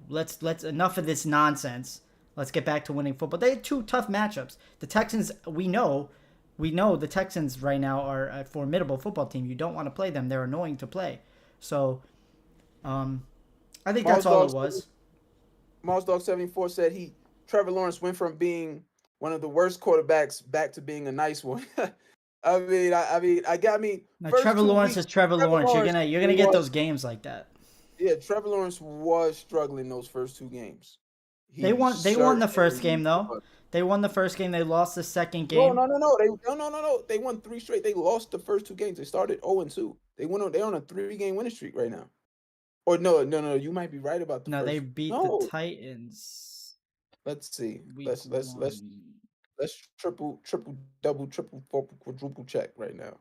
let's enough of this nonsense. Let's get back to winning football. They had two tough matchups. The Texans, we know the Texans right now are a formidable football team. You don't want to play them. They're annoying to play. So, I think that's Mars all it Dog was. Mars Dog 74 said Trevor Lawrence went from being one of the worst quarterbacks back to being a nice one. Now, first Trevor two Lawrence is weeks, Trevor Trevor Lawrence. Lawrence You're gonna get those was games like that. yeah, Trevor Lawrence was struggling those first two games. They He won. They won the first certainly game though. was. They won the first game. They lost the second No, game. no, no, no. No. They won 3 straight. They lost the first 2 games. They started 0-2. They're on a 3-game winning streak right now. Or no. You might be right about the No, they first. beat the No. Titans Let's see. week one. Let's triple double triple quadruple check right now.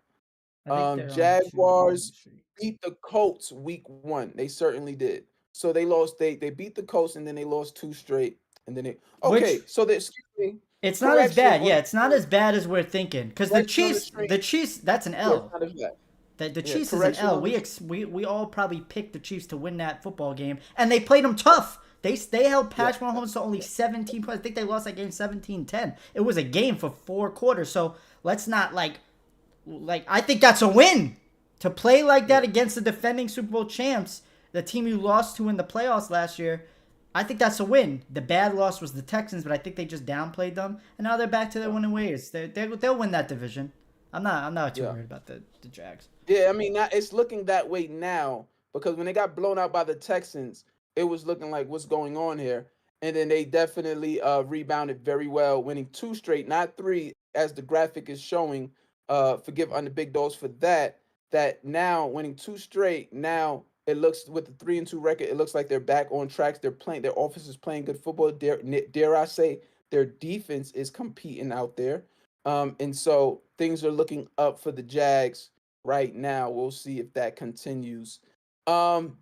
I think they're on a 2 game win Jaguars streak. beat the Colts week 1. They certainly did. So they lost. They beat the Colts and then they lost 2 straight. And then Which okay. So they excuse me. it's not as Correction bad. on Yeah, it's not as bad as we're thinking. Because correction on the The stream. Chiefs, that's an Yeah, it's L. not as bad. The Yeah, Chiefs is an correction L. on the We all probably picked the Chiefs to win that football game, and they played them tough. They held yeah, Patrick Mahomes to only 17 points. I think they lost that game 17-10. It was a game for 4 quarters. So let's not I think that's a win to play like that against the defending Super Bowl champs, the team you lost to in the playoffs last year. I think that's a win. The bad loss was the Texans, but I think they just downplayed them, and now they're back to their winning ways. They'll win that division. I'm not too yeah. worried about the Jags. Yeah, I mean, now it's looking that way now because when they got blown out by the Texans, it was looking like what's going on here. And then they definitely rebounded very well, winning 2 straight, not 3, as the graphic is showing. Forgive on the big dogs for that. That now winning 2 straight. Now it looks with the 3-2 record, it looks like they're back on tracks. They're playing. Their offense is playing good football. Dare I say their defense is competing out there. And so things are looking up for the Jags right now. We'll see if that continues. Um,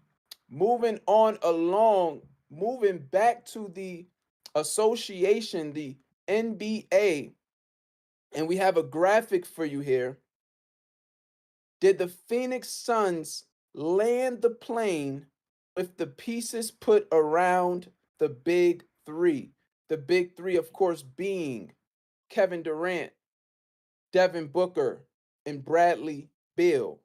moving on along, moving back to the association, the NBA, and we have a graphic for you here. Did the Phoenix Suns land the plane with the pieces put around the big three? The big three, of course, being Kevin Durant, Devin Booker, and Bradley Beal.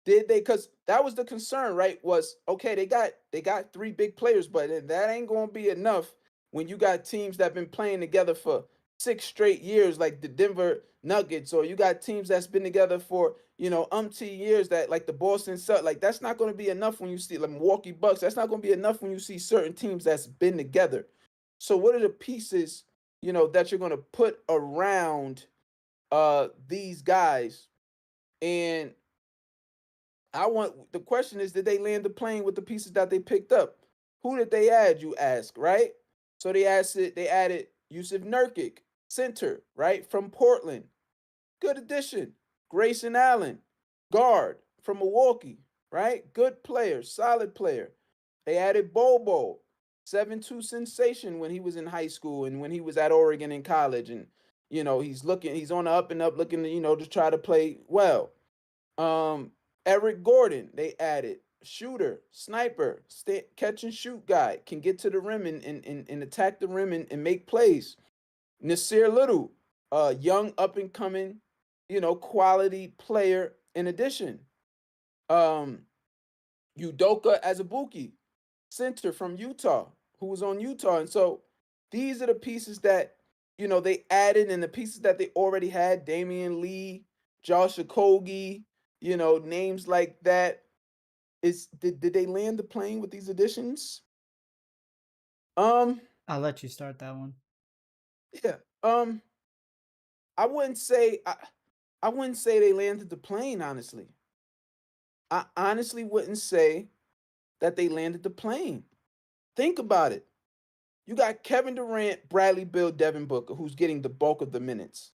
Did they? Because that was the concern, right? Was okay. They got three big players, but that ain't gonna be enough when you got teams that been playing together for 6 straight years, like the Denver Nuggets, or you got teams that's been together for years, that like the Boston Celtics. Like that's not gonna be enough when you see like Milwaukee Bucks. That's not gonna be enough when you see certain teams that's been together. So what are the pieces that you're gonna put around these guys? And I want the question is, did they land the plane with the pieces that they picked up? Who did they add, you ask, right? So they added Yusuf Nurkic, center, right, from Portland. Good addition. Grayson Allen, guard from Milwaukee, right? Good player, solid player. They added Bobo, 7'2" sensation when he was in high school and when he was at Oregon in college. And, he's on the up and up looking, to try to play well. Um, Eric Gordon, they added shooter, sniper, catch and shoot guy, can get to the rim and attack the rim and make plays. Nasir Little, young up and coming, quality player. In addition, um, Udoka Azubuike, center from Utah, who was on Utah. And so these are the pieces that, they added, and the pieces that they already had: Damian Lee, Josh Okogie, names like that. Did they land the plane with these additions? Um, I'll let you start that one. yeah. I wouldn't say I wouldn't say they landed the plane, honestly. I honestly wouldn't say that they landed the plane. Think about it. You got Kevin Durant, Bradley Beal, Devin Booker, who's getting the bulk of the minutes.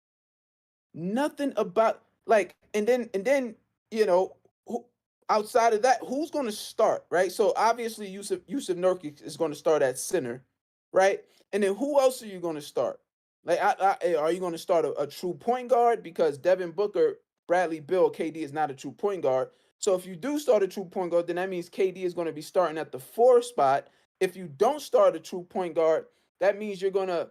Nothing about like, and then you know who, outside of that, who's going to start, right? So obviously Yusuf Nurkic is going to start at center, right? And then who else are you going to start? Like, are you going to start a true point guard? Because Devin Booker, Bradley Beal, KD is not a true point guard. So if you do start a true point guard, then that means KD is going to be starting at the 4 spot. If you don't start a true point guard, that means you're going to,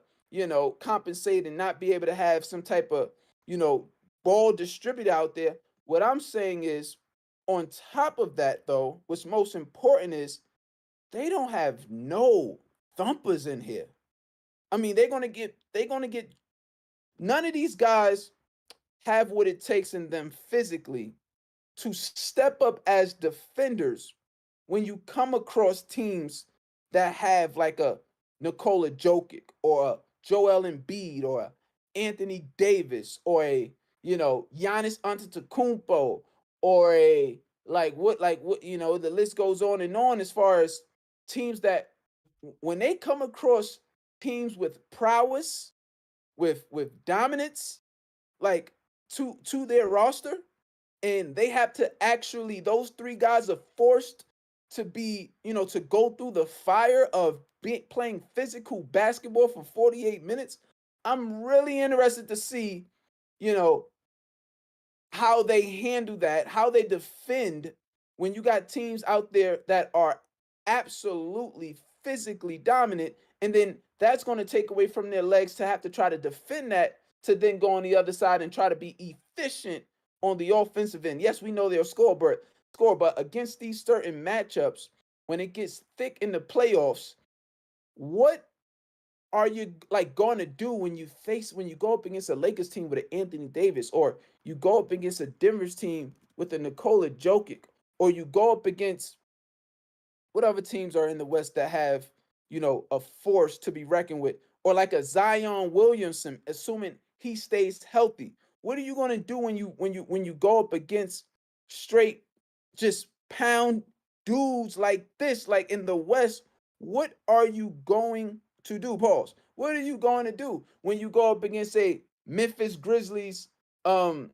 compensate and not be able to have some type of, you know, ball distributor out there. What I'm saying is, on top of that, though, what's most important is they don't have no thumpers in here. I mean, they're gonna get none of these guys have what it takes in them physically to step up as defenders when you come across teams that have like a Nikola Jokic or a Joel Embiid or a Anthony Davis or a Giannis Antetokounmpo or a like what the list goes on and on, as far as teams that when they come across teams with prowess, with dominance, like to their roster, and they have to actually, those three guys are forced to be, to go through the fire of playing physical basketball for 48 minutes. I'm really interested to see, you know, how they handle that, how they defend when you got teams out there that are absolutely physically dominant, and then that's going to take away from their legs to have to try to defend that, to then go on the other side and try to be efficient on the offensive end. Yes, we know they'll score, but against these certain matchups, when it gets thick in the playoffs, what are you like going to do when you go up against a Lakers team with an Anthony Davis, or you go up against a Denver's team with a Nikola Jokic, or you go up against what other teams are in the West that have, a force to be reckoned with, or like a Zion Williamson, assuming he stays healthy. What are you going to do when you go up against straight just pound dudes like this, like in the West? What are you going to do? Pause. What are you going to do when you go up against, say, Memphis Grizzlies? Forget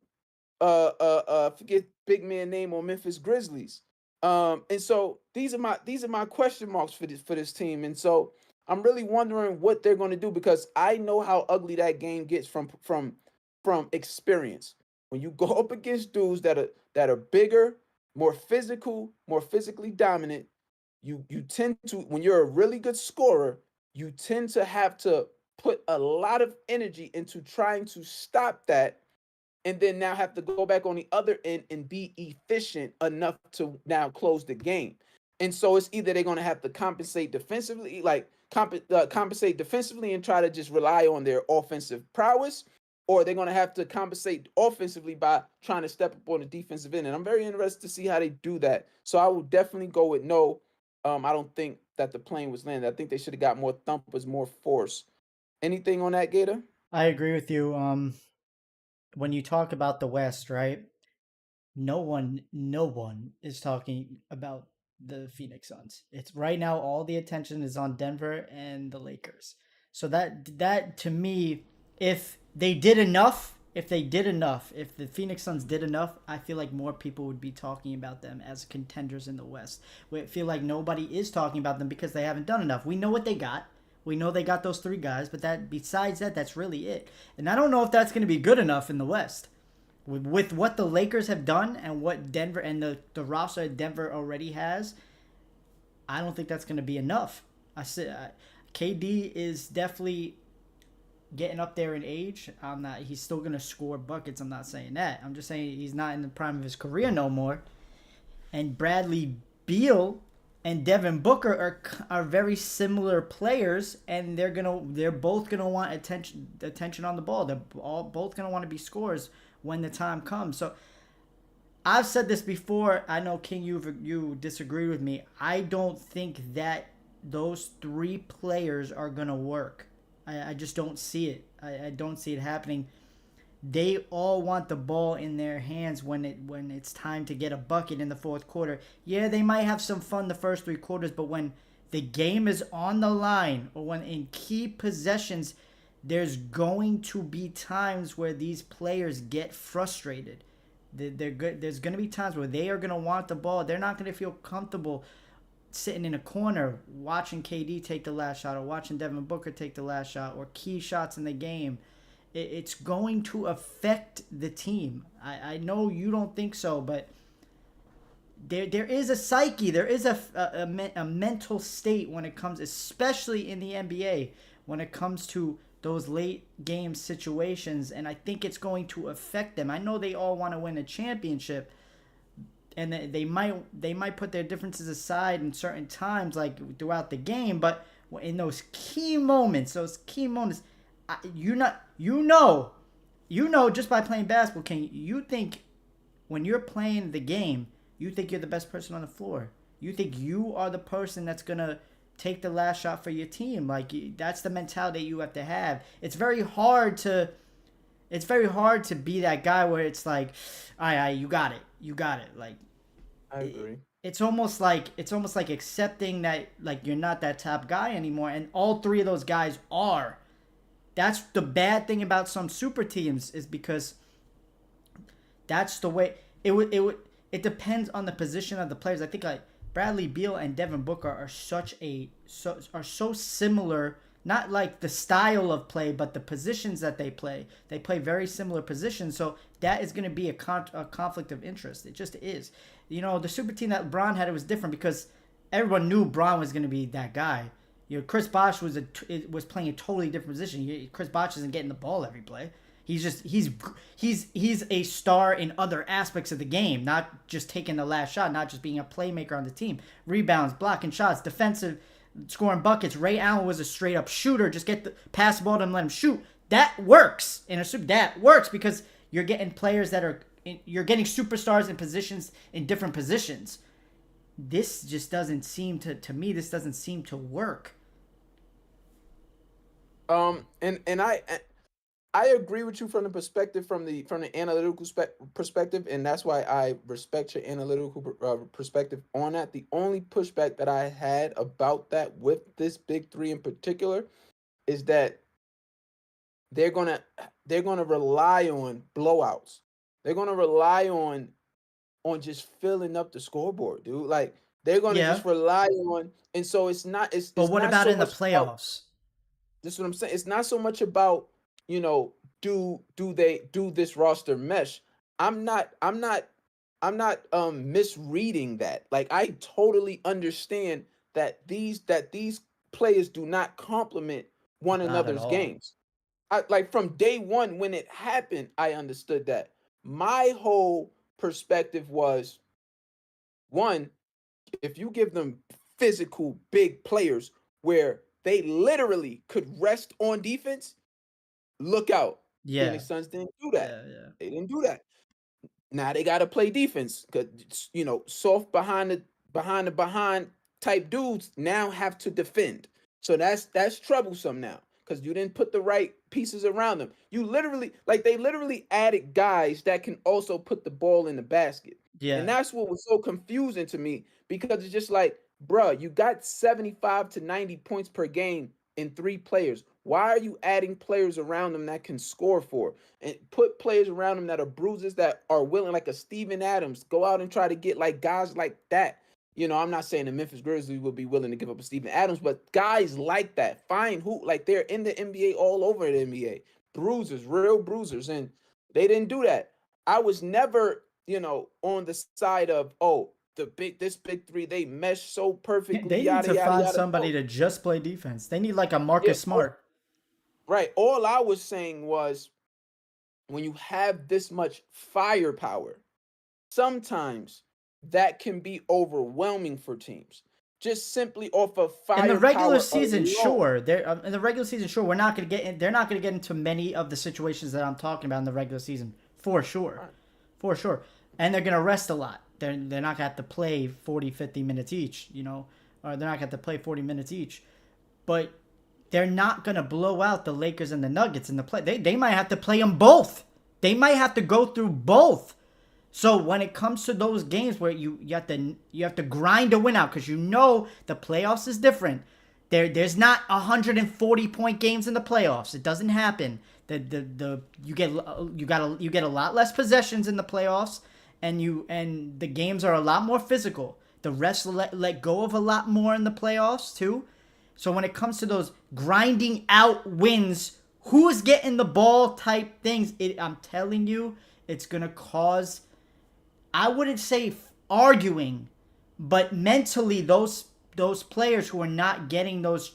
big man name on Memphis Grizzlies. And so these are my question marks for this team. And so I'm really wondering what they're going to do because I know how ugly that game gets from experience. When you go up against dudes that are bigger, more physical, more physically dominant, you tend to, when you're a really good scorer, you tend to have to put a lot of energy into trying to stop that, and then now have to go back on the other end and be efficient enough to now close the game. And so it's either they're going to have to compensate defensively, like compensate defensively and try to just rely on their offensive prowess, or they're going to have to compensate offensively by trying to step up on the defensive end. And I'm very interested to see how they do that. So I will definitely go with no. I don't think that the plane was landed. I think they should have got more thumpers, more force. Anything on that, Gator? I agree with you. When you talk about the West, right? No one is talking about the Phoenix Suns. It's right now all the attention is on Denver and the Lakers. So that to me, if they did enough, if the Phoenix Suns did enough, I feel like more people would be talking about them as contenders in the West. We feel like nobody is talking about them because they haven't done enough. We know what they got. We know they got those three guys, but that besides that, that's really it. And I don't know if that's going to be good enough in the West with what the Lakers have done and what Denver and the roster Denver already has. I don't think that's going to be enough. I said KD is definitely getting up there in age. I'm not. He's still going to score buckets. I'm not saying that. I'm just saying he's not in the prime of his career no more. And Bradley Beal and Devin Booker are very similar players, and they're both gonna want attention on the ball. They're both gonna want to be scorers when the time comes. So I've said this before. I know King, you disagree with me. I don't think that those three players are gonna work. I just don't see it. I don't see it happening. They all want the ball in their hands when it's time to get a bucket in the fourth quarter. Yeah, they might have some fun the first three quarters, but when the game is on the line or when in key possessions, there's going to be times where these players get frustrated. They're good. There's going to be times where they are going to want the ball. They're not going to feel comfortable sitting in a corner watching KD take the last shot or watching Devin Booker take the last shot or key shots in the game. It's going to affect the team. I know you don't think so, but there is a psyche, there is a mental state when it comes, especially in the NBA, when it comes to those late game situations, and I think it's going to affect them. I know they all want to win a championship, and they might put their differences aside in certain times, like throughout the game, but in those key moments, you know just by playing basketball, King, you think when you're playing the game, you think you're the best person on the floor. You think you are the person that's gonna take the last shot for your team. Like that's the mentality you have to have. It's very hard to be that guy where it's like, all right, you got it. Like I agree. it's almost like accepting that like you're not that top guy anymore, and all three of those guys are. That's the bad thing about some super teams is because that's the way it depends on the position of the players. I think like Bradley Beal and Devin Booker are so similar, not like the style of play, but the positions that they play. They play very similar positions, so that is going to be a conflict of interest. It just is. The super team that Bron had, it was different because everyone knew Bron was going to be that guy. Chris Bosh was playing a totally different position. Chris Bosh isn't getting the ball every play. He's a star in other aspects of the game, not just taking the last shot, not just being a playmaker on the team. Rebounds, blocking shots, defensive, scoring buckets. Ray Allen was a straight up shooter. Just get the pass the ball to him, let him shoot. That works in a super. That works because you're getting players you're getting superstars in positions in different positions. This just doesn't seem to me. This doesn't seem to work. And I agree with you from the perspective from the analytical perspective, and that's why I respect your analytical perspective on that. The only pushback that I had about that with this big three in particular is that they're gonna they're gonna rely on blowouts. They're gonna rely on on just filling up the scoreboard, dude. Like they're gonna Yeah, just rely on, and so it's not but it's what not about so in the much about playoffs? this. Is what I'm saying. It's not so much about you know do they do this roster mesh. I'm not I'm not I'm not misreading that. Like I totally understand that these players do not complement one Not at another's all. games. I like from day one when it happened, I understood that. My whole perspective was one, if you give them physical big players where they literally could rest on defense, look out. Yeah, Phoenix Suns didn't do that. yeah, yeah. They didn't do that. Now they got to play defense because soft behind type dudes now have to defend. So that's troublesome now because you didn't put the right pieces around them. You literally like they literally added guys that can also put the ball in the basket, and Yeah. that's what was so confusing to me because it's just like, bruh, you got 75 to 90 points per game in three players. Why are you adding players around them that can score for? And put players around him that are bruisers that are willing, like a Steven Adams, go out and try to get like guys like that. I'm not saying the Memphis Grizzlies would be willing to give up a Steven Adams, but guys like that, fine who like they're in the NBA all over the NBA, bruisers, real bruisers, and they didn't do that. I was never, on the side of this big three they mesh so perfectly, They need yada to yada find yada. somebody No, to just play defense. They need like a yeah, Marcus Smart. right. All I was saying was when you have this much firepower, sometimes that can be overwhelming for teams. Just simply off of In the regular firepower season, alone. sure. They're in the regular season, sure. We're not going to get in, they're not going to get into many of the situations that I'm talking about in the regular season, for sure. Right. For sure. And they're going to rest a lot. They're not going to have to play 40, 50 minutes each, or they're not going to have to play 40 minutes each. But they're not going to blow out the Lakers and the Nuggets in the play. They might have to play them both. They might have to go through both. So when it comes to those games where you have to grind to win out because the playoffs is different. There's not 140-point games in the playoffs. It doesn't happen. You get a lot less possessions in the playoffs, and the games are a lot more physical. The refs let go of a lot more in the playoffs too. So when it comes to those grinding out wins, who's getting the ball type things, I'm telling you, it's gonna cause, I wouldn't say arguing, but mentally those players who are not getting those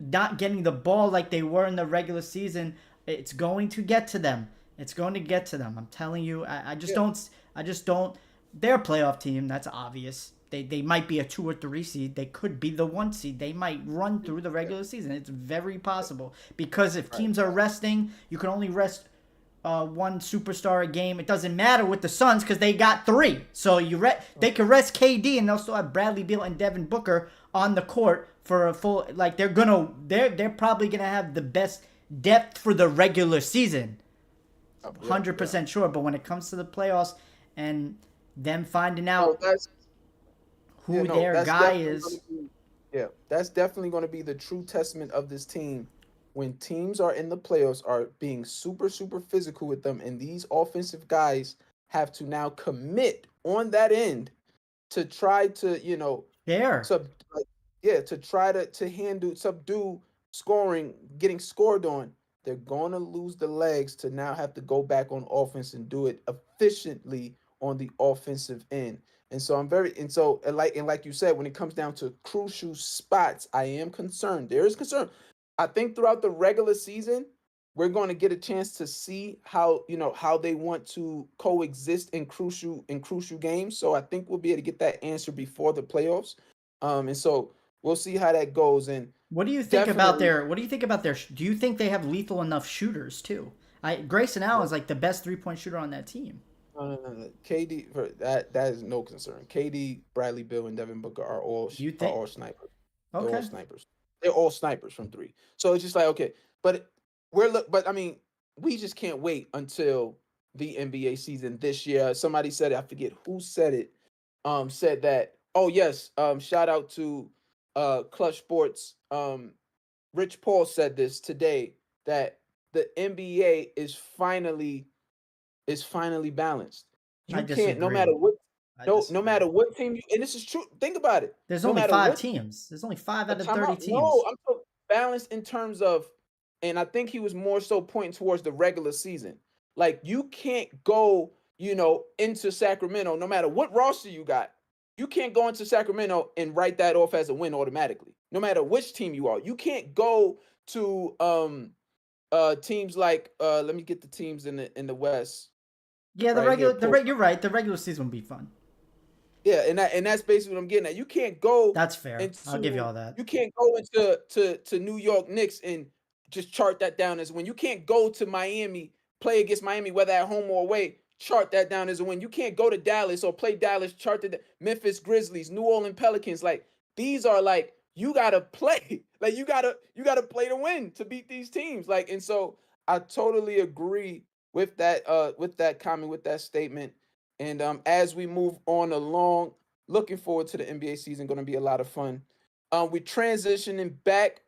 not getting the ball like they were in the regular season, it's going to get to them. It's going to get to them. I'm telling you. I just Yeah. don't. I just don't. They're a playoff team. That's obvious. They might be a 2 or 3 seed. They could be the 1 seed. They might run through the Yeah. regular season. It's very possible because if Right. teams are resting, you can only rest one superstar a game. It doesn't matter with the Suns because they got three. So they can rest KD and they'll still have Bradley Beal and Devin Booker on the court for a full. Like they're probably gonna have the best depth for the regular season. Yeah. hundred Yeah. percent sure. But when it comes to the playoffs and them finding No, out that's yeah. who No, their that's guy definitely going is, to be. Yeah, that's definitely going to be the true testament of this team when teams are in the playoffs are being super super physical with them, and these offensive guys have to now commit on that end to try to there. sub like, yeah, to try to handle subdue scoring, getting scored on. They're going to lose the legs to now have to go back on offense and do it efficiently on the offensive end. And so I'm very and like you said, when it comes down to crucial spots, I am concerned. There is concern. I think throughout the regular season, we're going to get a chance to see how they want to coexist in crucial games. So I think we'll be able to get that answer before the playoffs. And so we'll see how that goes. And What do you think about definitely, their? What do you think about their? Do you think they have lethal enough shooters too? Grayson Allen is like the best 3-point shooter on that team. no. KD for that is no concern. KD, Bradley Bill, and Devin Booker are all You are think? all snipers. They're all Okay. snipers. They're all snipers from three. So it's just like okay, but but I mean, we just can't wait until the NBA season this year. Somebody said it, I forget who said it. Said that. Oh yes. Shout out to Clutch Sports. Rich Paul said this today that the NBA is finally balanced. I You can't, no matter disagree. what, I no disagree. matter what team you, and this is true. Think about it. There's No only matter five what teams. There's only five a out of 30 timeout. No, teams. I'm talking balance in terms of, and I think he was more so pointing towards the regular season. Like you can't go, into Sacramento, no matter what roster you got. You can't go into Sacramento and write that off as a win automatically. No matter which team you are, you can't go to teams like let me get the teams in the West Yeah, right here. Pull you're right. The regular season will be fun. Yeah, and that's basically what I'm getting at. You can't go That's fair. I'll give you into all that. you can't go into to New York Knicks and just chart that down as a win. You can't go to Miami, play against Miami, whether at home or away, chart that down as a win. You can't go to Dallas or play Dallas, chart the Memphis Grizzlies, New Orleans Pelicans. Like these are like you gotta play. Like you gotta play to win to beat these teams. Like, and so I totally agree with that comment, with that statement. And as we move on along, looking forward to the NBA season. Going to be a lot of fun. We transitioning back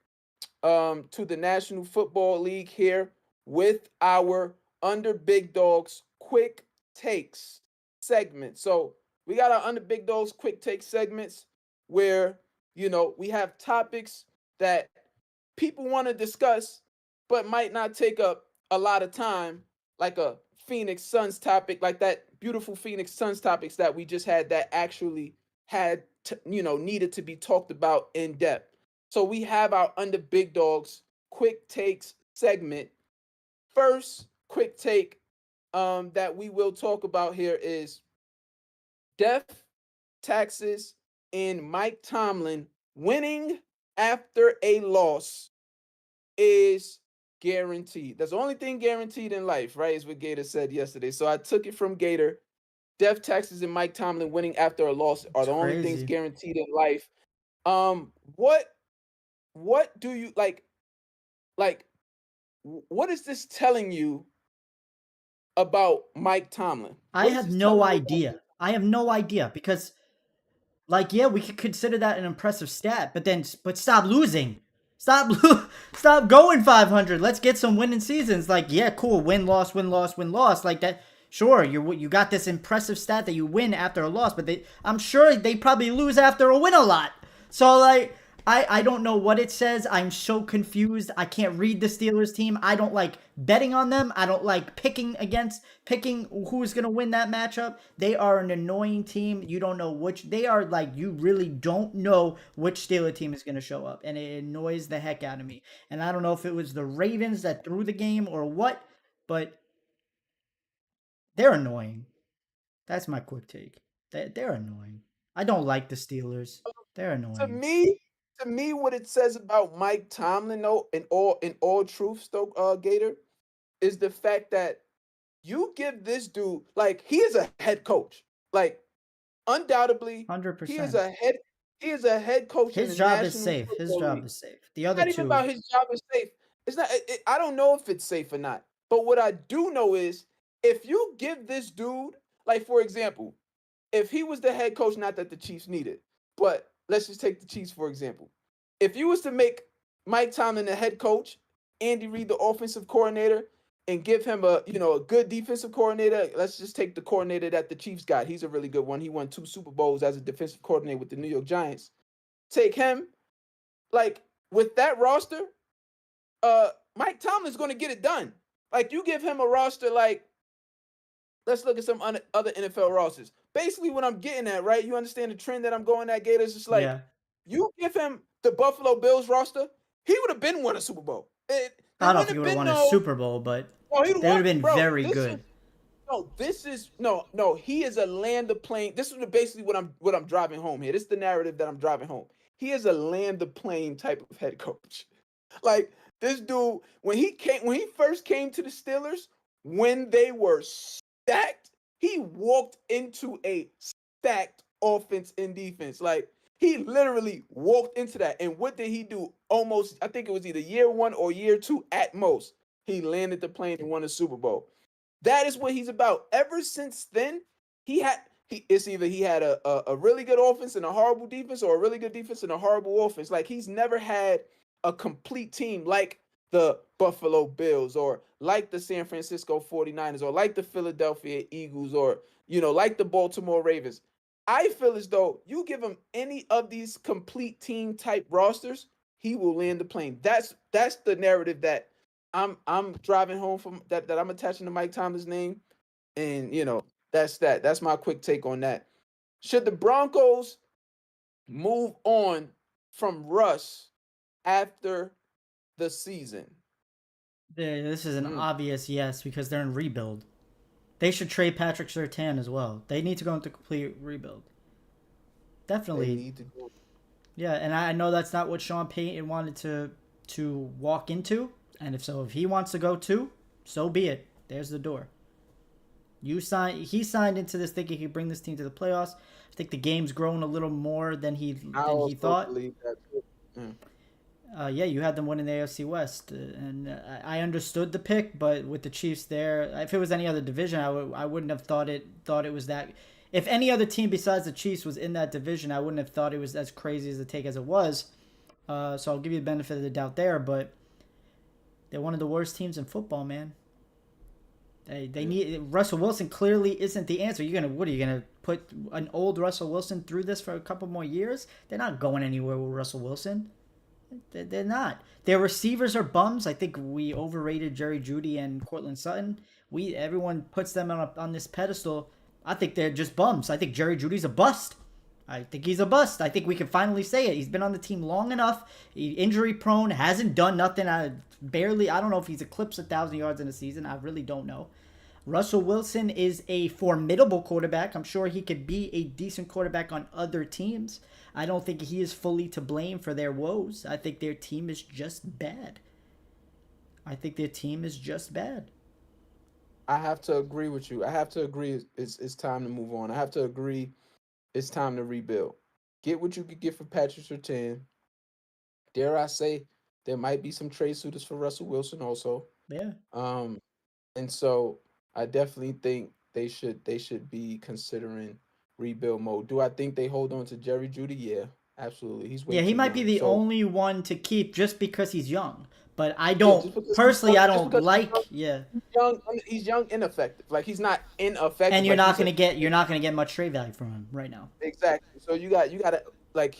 to the National Football League here with our Under Big Dogs quick takes segment. So we got our Under Big Dogs quick take segments where we have topics that people want to discuss, but might not take up a lot of time, like a Phoenix Suns topic, like that beautiful Phoenix Suns topics that we just had that actually had needed to be talked about in depth. So we have our Under Big Dogs quick takes segment. First quick take that we will talk about here is death, taxes, and Mike Tomlin winning after a loss is guaranteed. That's the only thing guaranteed in life, right? Is what Gator said yesterday. So I took it from Gator. Death, taxes, and Mike Tomlin winning after a loss are It's the only things crazy. guaranteed in life. What do you like? What is this telling you about Mike Tomlin? I What is have this no telling you about idea. Mike? I have no idea because, like, yeah, we could consider that an impressive stat, but stop losing. Stop going 500. Let's get some winning seasons. Like, yeah, cool. Win, loss, win, loss, win, loss. Like that. Sure, you got this impressive stat that you win after a loss, but I'm sure they probably lose after a win a lot. So like, I don't know what it says. I'm so confused. I can't read the Steelers team. I don't like betting on them. I don't like picking who's gonna win that matchup. They are an annoying team. You don't know which they are like you really don't know which Steeler team is gonna show up. And it annoys the heck out of me. And I don't know if it was the Ravens that threw the game or what, but they're annoying. That's my quick take. They're annoying. I don't like the Steelers. They're To annoying. me, to me, what it says about Mike Tomlin, though, in all truth, Stoke Gator, is the fact that you give this dude like he is a head coach. Like undoubtedly, he is 100%. a head he is a head coach in His the job is National safe. His Football job League. is safe. The other Not even two, about his job is safe. It's not. I don't know if it's safe or not. But what I do know is if you give this dude, like for example, if he was the head coach, not that the Chiefs need it, but let's just take the Chiefs for example. If you was to make Mike Tomlin the head coach, Andy Reid the offensive coordinator, and give him a good defensive coordinator, let's just take the coordinator that the Chiefs got. He's a really good one. He won 2 Super Bowls as a defensive coordinator with the New York Giants. Take him, like with that roster, Mike Tomlin's going to get it done. Like you give him a roster like let's look at some other NFL rosters. Basically, what I'm getting at, right? You understand the trend that I'm going at, Gators? It's like yeah. you give him the Buffalo Bills roster, he would have been won a Super Bowl. There I don't know if wouldn't he have would have been won a no. Super Bowl, but No, he'd have they would won, have been bro. very This is good. no. This is no. He is a land of plane. This is basically what I'm driving home here. This is the narrative that I'm driving home. He is a land of plane type of head coach. Like this dude, when he first came to the Steelers, when they were stacked, he walked into a stacked offense and defense. Like he literally walked into that. And what did he do? Almost, I think it was either year one or year two at most. He landed the plane and won a Super Bowl. That is what he's about. Ever since then, it's either he had a really good offense and a horrible defense, or a really good defense and a horrible offense. Like he's never had a complete team. Like the Buffalo Bills or like the San Francisco 49ers or like the Philadelphia Eagles or, like the Baltimore Ravens. I feel as though you give him any of these complete team type rosters, he will land the plane. That's the narrative that I'm driving home from, that I'm attaching to Mike Tomlin's name. And that's that. That's my quick take on that. Should the Broncos move on from Russ after the season? This is an Mm, obvious yes because they're in rebuild. They should trade Patrick Surtain as well. They need to go into complete rebuild. they Definitely, need to do. yeah. And I know that's not what Sean Payton wanted to walk into. And if he wants to go too, so be it. There's the door. He signed into this thinking he could bring this team to the playoffs. I think the game's grown a little more I than he also thought. believe that too. Mm. Yeah, you had them winning the AFC West, and I understood the pick, but with the Chiefs there, if it was any other division, I wouldn't have thought it was that. If any other team besides the Chiefs was in that division, I wouldn't have thought it was as crazy as the take as it was. So I'll give you the benefit of the doubt there, but they're one of the worst teams in football, man. They Yeah. need Russell Wilson clearly isn't the answer. What are you gonna put an old Russell Wilson through this for a couple more years? They're not going anywhere with Russell Wilson. They're not. Their receivers are bums. I think we overrated Jerry Jeudy and Cortland Sutton. Everyone puts them on this pedestal. I think they're just bums. I think Jerry Jeudy's a bust. I think he's a bust. I think we can finally say it. He's been on the team long enough. Injury prone, hasn't done nothing. I don't know if he's eclipsed 1,000 yards in a season. I really don't know. Russell Wilson is a formidable quarterback. I'm sure he could be a decent quarterback on other teams. I don't think he is fully to blame for their woes. I think their team is just bad. I think their team is just bad. I have to agree with you. I have to agree. It's time to move on. I have to agree. It's time to rebuild. Get what you could get for Patrick Surtain. Dare I say, there might be some trade suitors for Russell Wilson also. Yeah. Um, and so I definitely think they should be considering rebuild mode. Do I think they hold on to Jerry Judy? Yeah, absolutely. He's way Yeah, he too might be young. the So only one to keep just because he's young. But I yeah, don't just because he's personally young, I just don't because like yeah. he's young, ineffective. Like he's not And ineffective. Like he's a you're not gonna get much trade value from him right now. exactly. So you gotta like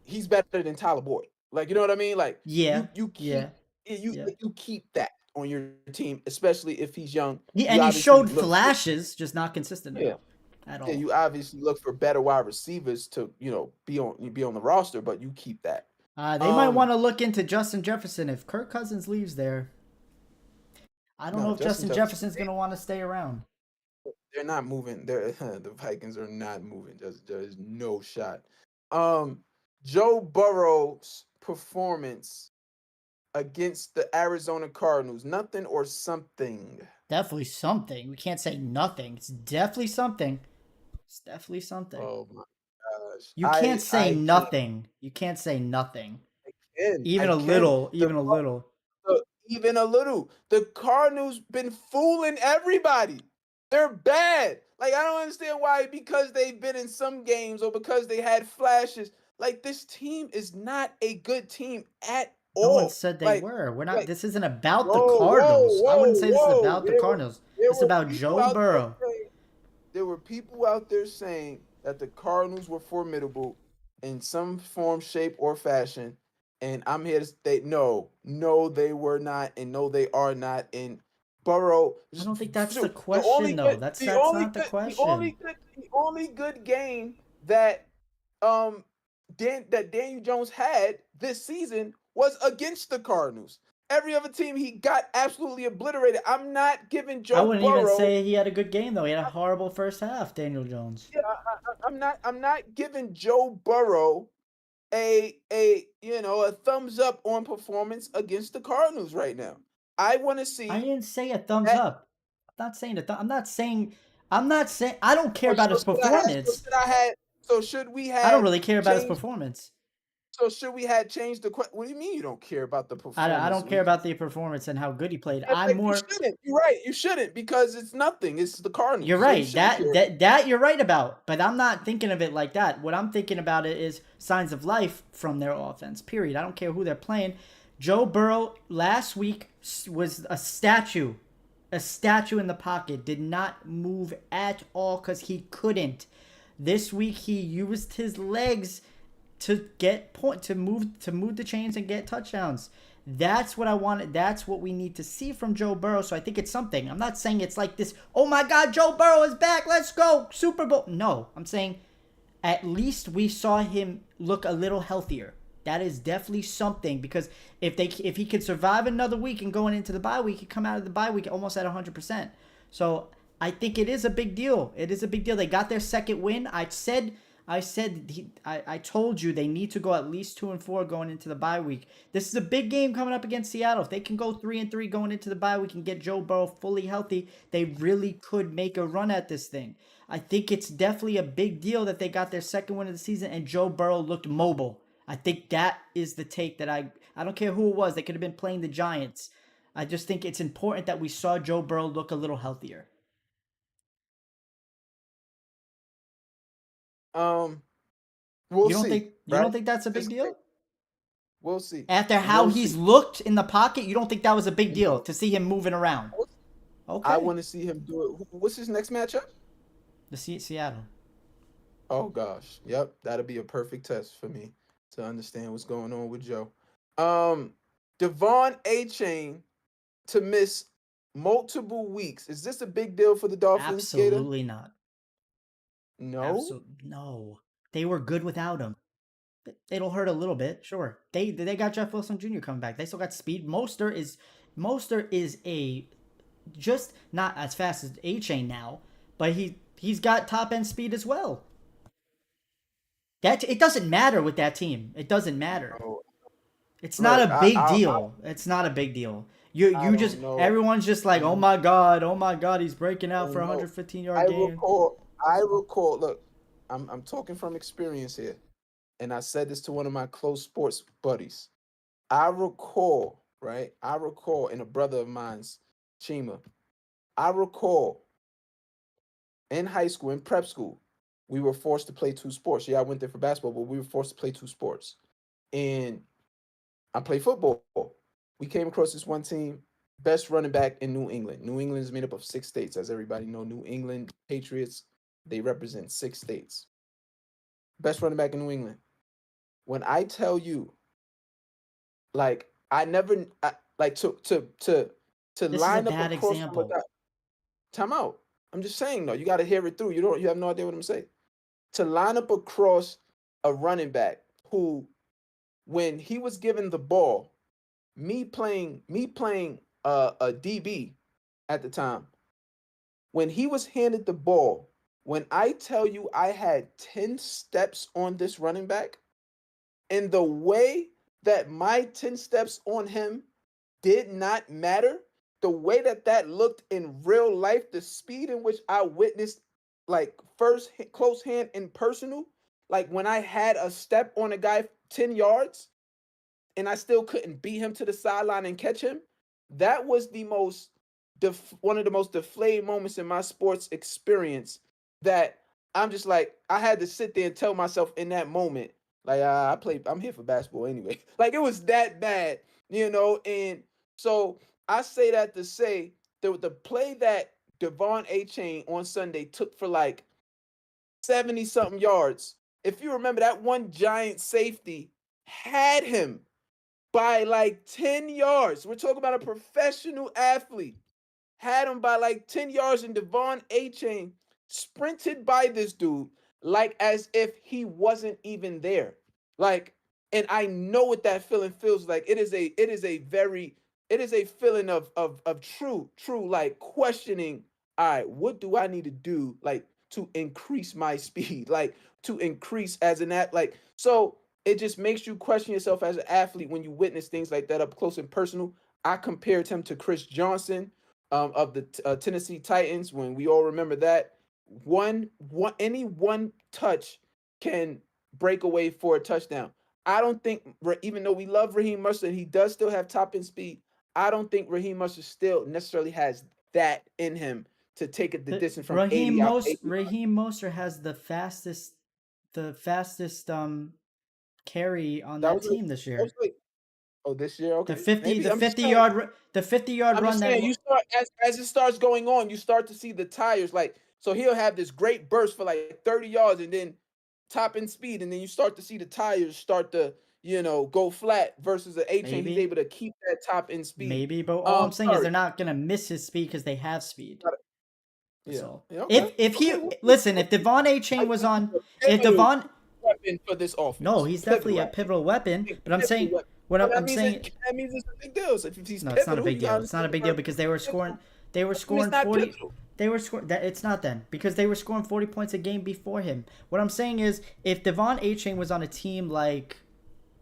he's better than Tyler Boyd. Like you know what I mean? Like Yeah. you Yeah. keep you Yeah. like, you keep that on your team, especially if he's young. You And he obviously showed look for flashes, just not consistent yeah. enough at Yeah, all. you obviously look for better wide receivers to, be on the roster, but you keep that. They might Um, want to look into Justin Jefferson if Kirk Cousins leaves there. I don't no, know if Justin Justin Jefferson, Jefferson's going to want to stay around. they're not moving. They're the Vikings are not moving. There's no shot. Joe Burrow's performance against the Arizona Cardinals, nothing or something. Definitely something. We can't say nothing. It's definitely something. It's definitely something. Oh my gosh. You can't I say I can't nothing. You can't say nothing. I Even a can. little. Even a little. Even a little. The Cardinals been fooling everybody. They're bad. Like I don't understand why because they've been in some games or because they had flashes. Like this team is not a good team at No one all. said they Like were. We're not. like This isn't about the whoa, whoa, Cardinals. I whoa, wouldn't say this is whoa. about the Cardinals. There It's were about people Joe out there Burrow. saying there were people out there saying that the Cardinals were formidable in some form, shape, or fashion. And I'm here to state no, they were not, and no, they are not. And Burrow, I just don't think that's the shoot, the only question, though. good, That's not the question. the only good game that Daniel Jones had this season was against the Cardinals. Every other team he got absolutely obliterated. I'm not giving I Joe wouldn't even Burrow. say he had a good game, though. He had a horrible first half, Daniel Jones. Yeah, I'm not giving Joe Burrow a thumbs up on performance against the Cardinals right now. I want to I see didn't say a thumbs that. up. I'm not saying I'm not saying. I don't care So, about so his should I have? So performance. should I have? So should we I don't have really care about his changed? performance. So should we have changed the question? What do you mean you don't care about the I performance? don't care about the performance and how good he played. I'm Like you more. shouldn't. You're right. You shouldn't because it's nothing. It's the You're Cardinals, so you right. shouldn't care. That you're right about. But I'm not thinking of it like that. What I'm thinking about it is signs of life from their offense. Period. I don't care who they're playing. Joe Burrow last week was a statue in the pocket. Did not move at all because he couldn't. This week he used his legs to get point to move the chains and get touchdowns. That's what I wanted. That's what we need to see from Joe Burrow. So I think it's something. I'm not saying it's like this. Oh my God, Joe Burrow is back. Let's go Super Bowl. No, I'm saying at least we saw him look a little healthier. That is definitely something because if he could survive another week and going into the bye week, he come out of the bye week almost at 100%. So I think it is a big deal. It is a big deal. They got their second win. I told you they need to go at least 2-4 going into the bye week. This is a big game coming up against Seattle. If they can go 3-3 going into the bye week and get Joe Burrow fully healthy, they really could make a run at this thing. I think it's definitely a big deal that they got their second win of the season and Joe Burrow looked mobile. I think that is the take that I don't care who it was. They could have been playing the Giants. I just think it's important that we saw Joe Burrow look a little healthier. Um, we'll see, You right? don't think that's a big Just deal? we'll see. After how We'll he's see. looked in the pocket, you don't think that was a big deal No, to see him moving around? I Okay. want to see him do it. What's his next matchup? Seattle. Oh gosh, yep, that'll be a perfect test for me to understand what's going on with Joe. Um, Devon A. Chain to miss multiple weeks. Is this a big deal for the Dolphins, Gator? Absolutely not. No. Absolutely no. They were good without him. It'll hurt a little bit, sure. They got Jeff Wilson Jr. coming back. They still got speed. Mostert is a just not as fast as A Chain now, but he's got top end speed as well. That it doesn't matter with that team. It doesn't matter. No. It's not a Look, big deal. It's not a big deal. You I you just don't know. everyone's just like, Mm, oh my god, he's breaking I out for don't a know. 115-yard I game. recall. I recall. Look, I'm talking from experience here, and I said this to one of my close sports buddies. I recall, right? I recall, and a brother of mine's, Chima. I recall in high school, in prep school, we were forced to play two sports. Yeah, I went there for basketball, but we were forced to play two sports. And I played football. We came across this one team, best running back in New England. New England is made up of 6 states, as everybody know. New England Patriots, they represent 6 states. Best running back in New England. When I tell you, like, I never, like, to This is a line up bad across from a example. guy. Time out. I'm just saying though, you got to hear it through. You have no idea what I'm saying. To line up across a running back who, when he was given the ball, me playing a DB at the time, when he was handed the ball, when I tell you I had 10 steps on this running back, and the way that my 10 steps on him did not matter, the way that that looked in real life, the speed in which I witnessed, like, first close hand and personal, like when I had a step on a guy 10 yards and I still couldn't beat him to the sideline and catch him, that was the most one of the most deflating moments in my sports experience. That I'm just like, I had to sit there and tell myself in that moment, like, I'm here for basketball anyway. Like, it was that bad, And so I say that to say the play that Devon A. Chain on Sunday took for like 70 something yards. If you remember, that one giant safety had him by like 10 yards. We're talking about a professional athlete. Had him by like 10 yards, and Devon A. Chain sprinted by this dude like as if he wasn't even there. Like, and I know what that feeling feels like. It is a feeling of true like questioning, all right, what do I need to do like to increase my speed? Like, to increase as an at like so it just makes you question yourself as an athlete when you witness things like that up close and personal. I compared him to Chris Johnson, of the Tennessee Titans, when we all remember that any one touch can break away for a touchdown. I don't think, even though we love Raheem Mostert, he does still have top end speed. I don't think Raheem Mostert still necessarily has that in him to take it the The distance from 80 out 80. Raheem Mostert has the fastest carry on That that was like team this that was year. like Oh, this year, The okay, 50 maybe. the 50-yard the 50-yard I'm run just that saying, you start as it starts going on, you start to see the tires like so he'll have this great burst for like 30 yards and then top end speed, and then you start to see the tires start to go flat versus the A chain. He's maybe able to keep that top end speed. maybe, but all I'm saying is Sorry, they're not gonna miss his speed because they have speed. got it. That's Yeah, all. yeah, okay, If okay. he We'll see. listen, We'll if see. Devon A I Chain was think he's on, a if pivotal Devon weapon for this no, offense. he's definitely Pivotal, a I think. pivotal weapon. But I'm Pivotal saying weapon. what So I'm that means saying that means it's a big deal. So if he's no, it's not a pivotal, big you deal. gotta It's not a understand big deal because they were that means it's scoring not 40 pivotal. they were scoring that it's not then because they were scoring 40 points a game before him. What I'm saying is if Devon A Chain was on a team like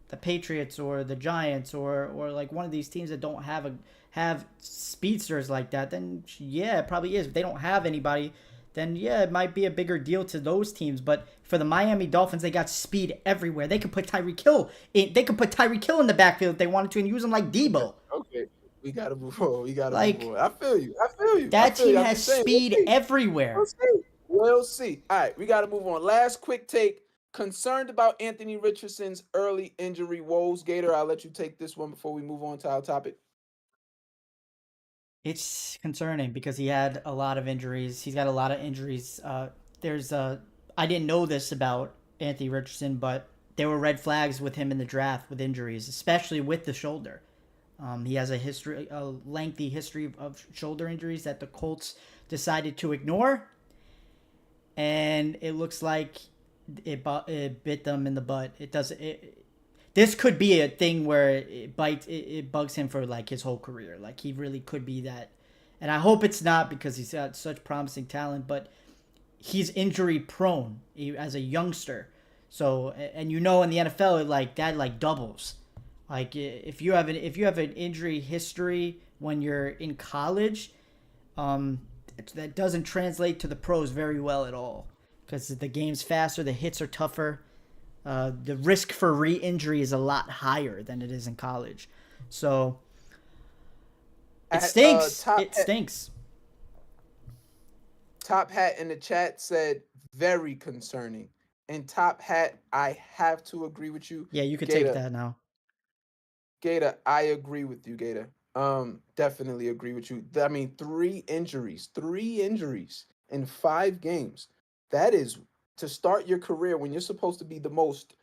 the Patriots or the Giants or like one of these teams that don't have speedsters like that, then yeah, it probably is. If they don't have anybody, then yeah, it might be a bigger deal to those teams. But for the Miami Dolphins, they got speed everywhere. They could put Tyreek Hill in. They could put Tyreek Hill in the backfield if they wanted to and use him like Okay, Debo. okay. We gotta move on. We gotta move Like on. I feel you. I feel you. I that feel team you. I'm has just saying. We'll speed see. We'll everywhere. see. We'll see. All right, we gotta move on. Last quick take. Concerned about Anthony Richardson's early injury woes. Gator, I'll let you take this one before we move on to our topic. It's concerning because he had a lot of injuries. He's got a lot of injuries. There's I didn't know this about Anthony Richardson, but there were red flags with him in the draft with injuries, especially with the shoulder. He has a lengthy history of shoulder injuries that the Colts decided to ignore, and it looks like it bit them in the butt. It does it. This could be a thing where it bugs him for like his whole career. Like he really could be that, and I hope it's not because he's got such promising talent. But he's injury prone as a youngster. So and in the NFL like that like doubles. Like if you have an injury history when you're in college, um, that doesn't translate to the pros very well at all because the game's faster, the hits are tougher, the risk for re-injury is a lot higher than it is in college. So it At stinks. It stinks. Top Hat in the chat said very concerning. And Top Hat, I have to agree with you. Yeah, you could take Gator, that now. Gator, I agree with you, Gator. Definitely agree with you. I mean, three injuries in 5 games. That is to start your career when you're supposed to be the most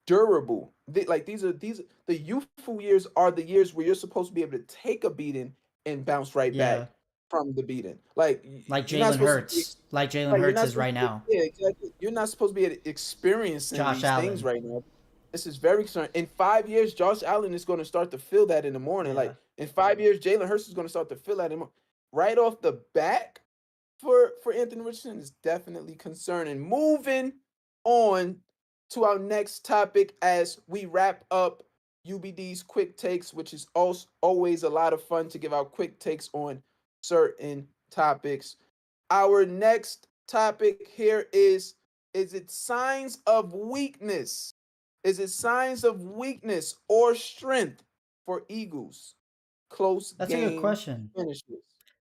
durable. Like these the youthful years are the years where you're supposed to be able to take a beating and bounce right Yeah, back from the beating. Like like you're not Jalen supposed to be Hurts, like Jalen right. You're Hurts not is supposed right to be, now. yeah, exactly. You're not supposed to be experiencing Josh these things Allen. right now. This is very concerning. In 5 years, Josh Allen is going to start to feel that in the morning. Yeah, Like in 5 years, Jalen Hurts is going to start to feel that right off the back for Anthony Richardson is definitely concerning. Moving on to our next topic as we wrap up UBD's quick takes, which is also always a lot of fun to give out quick takes on certain topics. Our next topic here is it signs of weakness? Is it signs of weakness or strength for Eagles? Close that's a good game question. finishes.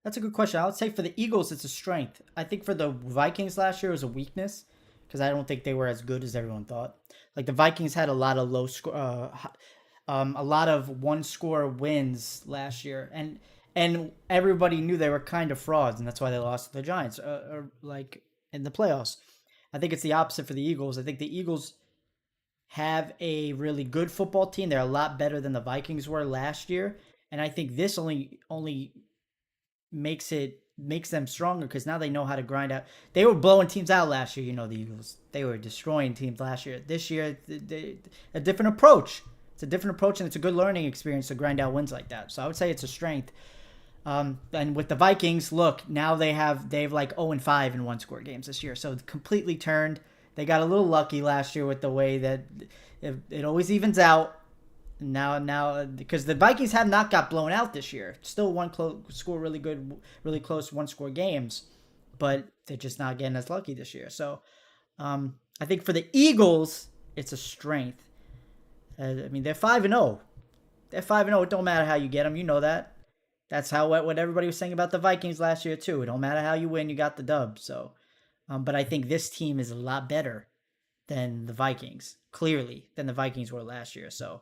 That's a good question. I would say for the Eagles, it's a strength. I think for the Vikings last year, it was a weakness because I don't think they were as good as everyone thought. Like the Vikings had a lot of a lot of one score wins last year, and everybody knew they were kind of frauds, and that's why they lost to the Giants, like in the playoffs. I think it's the opposite for the Eagles. I think the Eagles have a really good football team. They're a lot better than the Vikings were last year, and I think this only makes them stronger because now they know how to grind out. They were blowing teams out last year. The Eagles. They were destroying teams last year. This year, a different approach. It's a different approach, and it's a good learning experience to grind out wins like that. So I would say it's a strength. And with the Vikings, look, now they've like 0-5 in one score games this year. So completely turned. They got a little lucky last year with the way that it always evens out. Now, because the Vikings have not got blown out this year. Still one score, really good, really close one score games, but they're just not getting as lucky this year. So, I think for the Eagles, it's a strength. I mean, they're 5-0. They're 5-0. It don't matter how you get them. You know that. That's how what everybody was saying about the Vikings last year too. It don't matter how you win, you got the dub. So, but I think this team is a lot better than the Vikings, clearly than the Vikings were last year. So,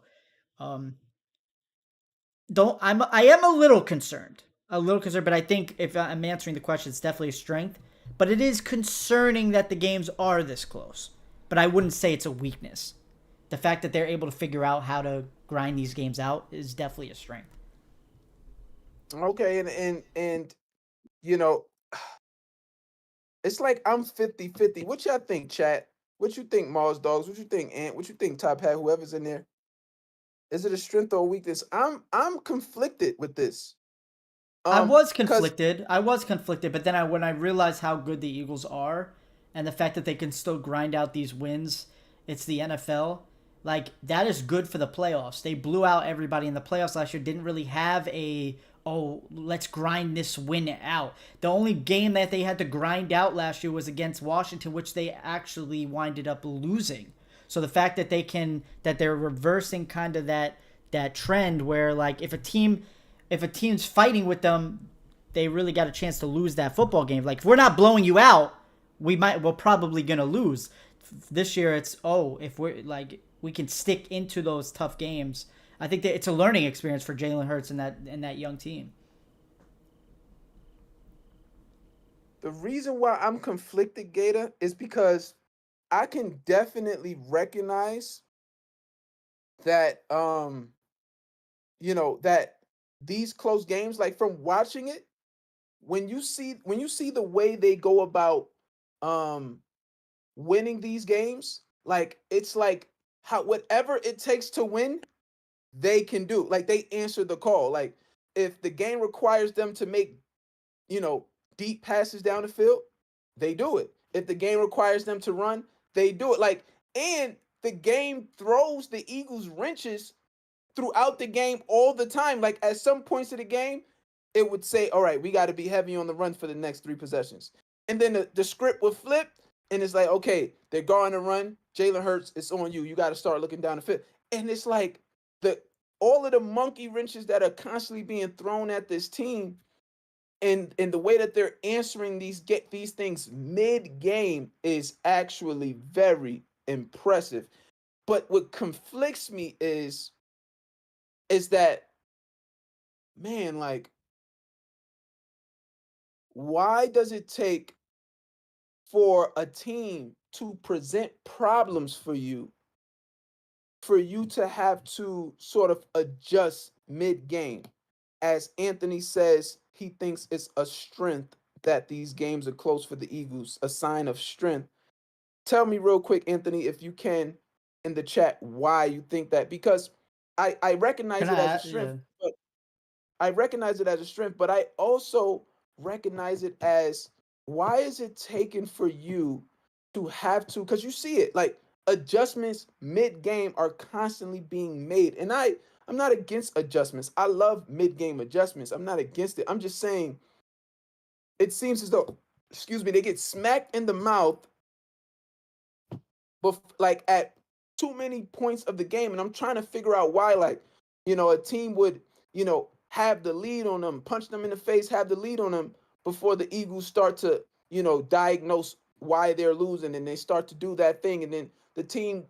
um, don't I am a little concerned, but I think if I'm answering the question, it's definitely a strength. But it is concerning that the games are this close. But I wouldn't say it's a weakness. The fact that they're able to figure out how to grind these games out is definitely a strength. Okay, and you know, it's like I'm 50-50. What y'all think, chat? What you think, Mars Dogs? What you think, Ant? What you think, Top Hat? Whoever's in there. Is it a strength or a weakness? I'm conflicted with this. Because I was conflicted, but then when I realized how good the Eagles are, and the fact that they can still grind out these wins, it's the NFL. Like that is good for the playoffs. They blew out everybody in the playoffs last year. Didn't really have a let's grind this win out. The only game that they had to grind out last year was against Washington, which they actually winded up losing. So the fact that they're reversing kind of that trend where like if a team's fighting with them, they really got a chance to lose that football game. Like if we're not blowing you out, we're probably gonna lose. This year it's if we're like we can stick into those tough games. I think that it's a learning experience for Jalen Hurts and that young team. the reason why I'm conflicted, Gator, is because I can definitely recognize that that these close games, like from watching it, when you see the way they go about um winning these games, like it's like how whatever it takes to win, they can do. Like they answer the call. Like if the game requires them to make, you know, deep passes down the field, they do it. If the game requires them to run, they do it. Like, and the game throws the Eagles wrenches throughout the game all the time. Like at some points of the game, it would say, all right, we got to be heavy on the run for the next three possessions. And then the script would flip and it's like, okay, they're going to run. Jalen Hurts, it's on you. You got to start looking down the field. And it's like the all of the monkey wrenches that are constantly being thrown at this team, and the way that they're answering these things mid game is actually very impressive. But what conflicts me is that, man, like, why does it take for a team to present problems for you to have to sort of adjust mid game? As Anthony says, he thinks it's a strength that these games are close for the Eagles, a sign of strength. Tell me real quick, Anthony, if you can, in the chat, why you think that. Because I Can recognize it as a I? strength, Yeah. but I recognize it as a strength, but I also recognize it as, why is it taken for you to have to, because you see it, like adjustments mid game are constantly being made. And I'm not against adjustments. I love mid game adjustments. I'm not against it. I'm just saying it seems as though, excuse me, they get smacked in the mouth, but like at too many points of the game. And I'm trying to figure out why, like, a team would, have the lead on them, punch them in the face, have the lead on them before the Eagles start to, diagnose why they're losing. And they start to do that thing. And then the team,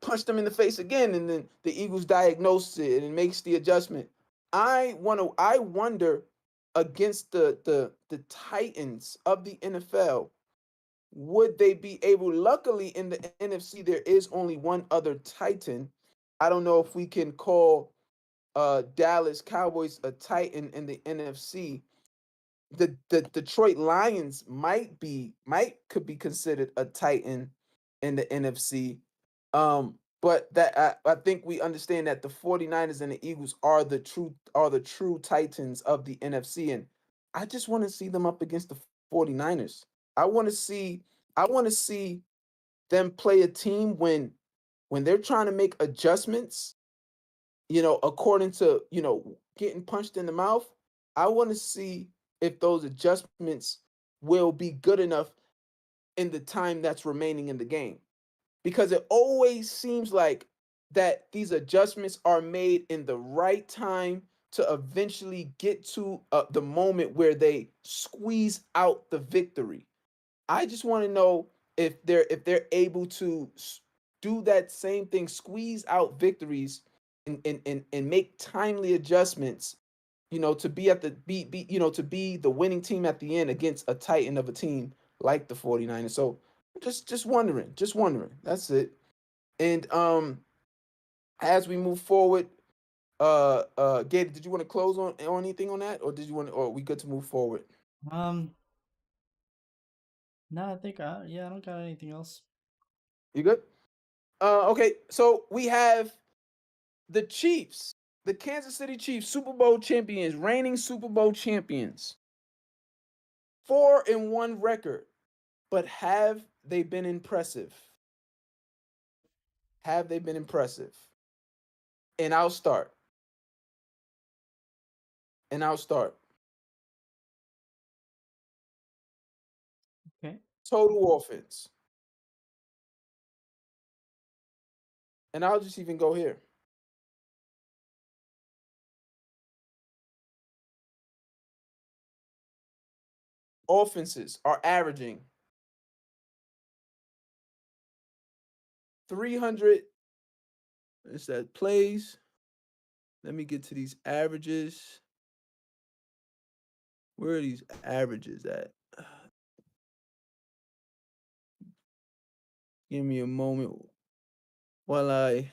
punch them in the face again. And then the Eagles diagnose it and makes the adjustment. I wonder, against the Titans of the NFL, would they be able? Luckily, in the NFC, there is only one other Titan. I don't know if we can call Dallas Cowboys a Titan in the NFC. The Detroit Lions could be considered a Titan in the NFC. But that I think we understand that the 49ers and the Eagles are the true Titans of the NFC. And I just want to see them up against the 49ers. I want to see I want to see them play a team when they're trying to make adjustments, according to, getting punched in the mouth. I want to see if those adjustments will be good enough in the time that's remaining in the game. Because it always seems like that these adjustments are made in the right time to eventually get to the moment where they squeeze out the victory. I just want to know if they're able to do that same thing, squeeze out victories and make timely adjustments, to be at the to be the winning team at the end against a titan of a team like the 49ers. So just wondering. That's it. And as we move forward, Gator, did you want to close on anything on that, or did you want or are we good to move forward? Um, no, I think yeah, I don't got anything else. You good? Okay, so we have the Chiefs, the Kansas City Chiefs, Super Bowl champions, reigning Super Bowl champions, 4-1 record. But have they been impressive? Have they been impressive? And I'll start. And I'll start. Okay. Total offense. And I'll just even go here. Offenses are averaging 300. Is that plays? Let me get to these averages. Where are these averages at? Give me a moment while I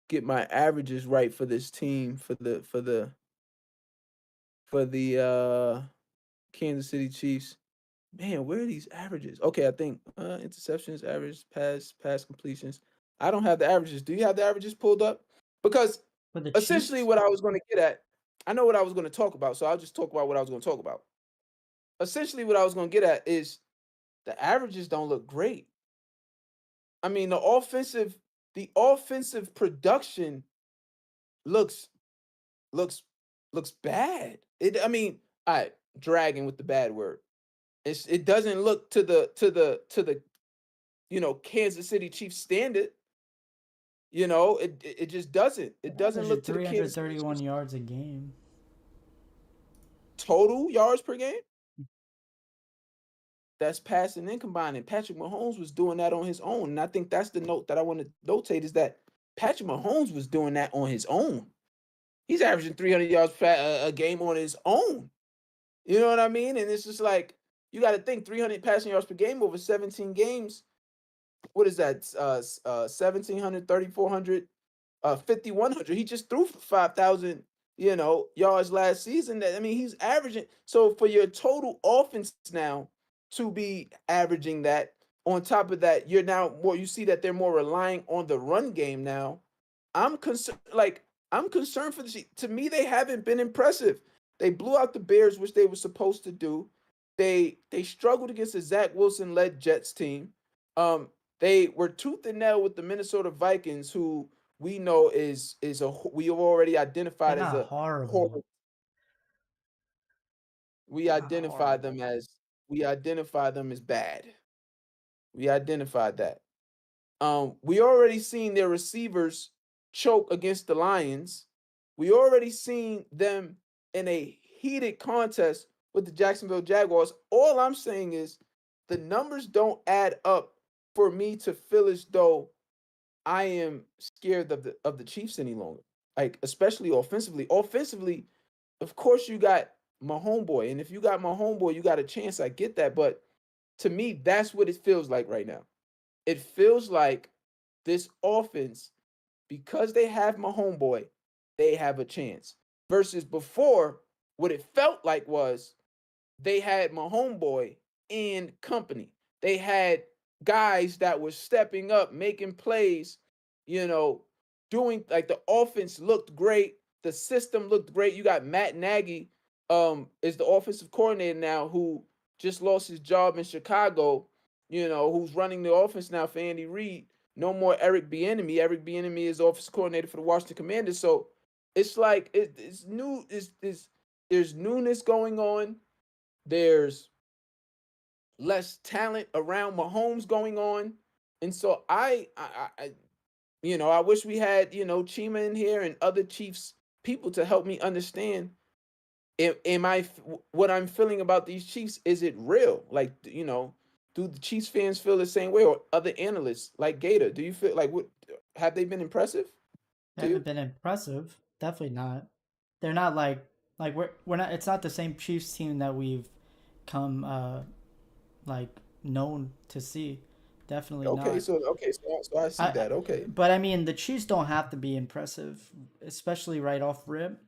get my averages right for this team for the Kansas City Chiefs. Man, where are these averages? Okay, I think interceptions, average, pass completions. I don't have the averages. Do you have the averages pulled up? Because For the essentially Chiefs, what I was going to get at, I know what I was going to talk about, so I'll just talk about what I was going to talk about. Essentially, what I was going to get at is the averages don't look great. I mean, the offensive production looks looks looks bad. I mean, all right, dragging with the bad word. It doesn't look to the Kansas City Chiefs standard. It just doesn't. It doesn't averaging look to the Kansas City 331 Chiefs yards a game. total yards per game. That's passing and combining. Patrick Mahomes was doing that on his own, and I think that's the note that I want to notate is that Patrick Mahomes was doing that on his own. He's averaging 300 yards a game on his own. You know what I mean? And it's just like you got to think 300 passing yards per game over 17 games. What is that? 1,700, 5,100. He just threw for 5,000, yards last season. I mean, he's averaging. So for your total offense now to be averaging that, on top of that, you're now more. You see that they're more relying on the run game now. I'm concerned. Like I'm concerned for the. To me, they haven't been impressive. They blew out the Bears, which they were supposed to do. They struggled against the Zach Wilson led Jets team. Um, they were tooth and nail with the Minnesota Vikings, who we know is we have already They're identified as not a horrible. horrible. We They're not identify horrible. them as we identify them as bad. We identified that. We already seen their receivers choke against the Lions. We already seen them in a heated contest with the Jacksonville Jaguars. All I'm saying is the numbers don't add up for me to feel as though I am scared of the Chiefs any longer. Like especially offensively. Offensively, of course you got my homeboy, and if you got my homeboy, you got a chance. I get that, but to me, that's what it feels like right now. It feels like this offense, because they have my homeboy, they have a chance. Versus before, what it felt like was they had my homeboy in company. They had guys that were stepping up, making plays, you know, doing like the offense looked great. The system looked great. You got Matt Nagy, is the offensive coordinator now who just lost his job in Chicago, who's running the offense now for Andy Reid. No more Eric Bieniemy. Eric Bieniemy is offensive coordinator for the Washington Commanders. So it's like it's new. There's newness going on. There's less talent around Mahomes going on, and so I wish we had Chima in here and other Chiefs people to help me understand. Am I what I'm feeling about these Chiefs? Is it real? Like do the Chiefs fans feel the same way, or other analysts like Gator? Do you feel like what have they been impressive? They to you? haven't been impressive. Definitely not. They're not like we're not. It's not the same Chiefs team that we've come like known to see. Definitely Okay, not. so I see that. Okay. But I mean, the Chiefs don't have to be impressive, especially right off rip.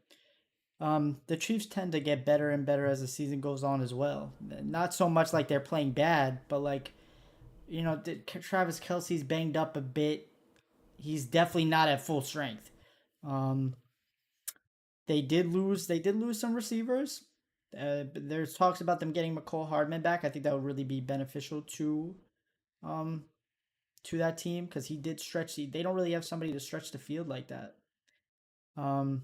The Chiefs tend to get better and better as the season goes on as well. Not so much like they're playing bad, but like Travis Kelsey's banged up a bit. He's definitely not at full strength. Um, they did lose. They did lose some receivers. But there's talks about them getting McCall Hardman back. I think that would really be beneficial um to that team because he did stretch. They don't really have somebody to stretch the field like that. Um,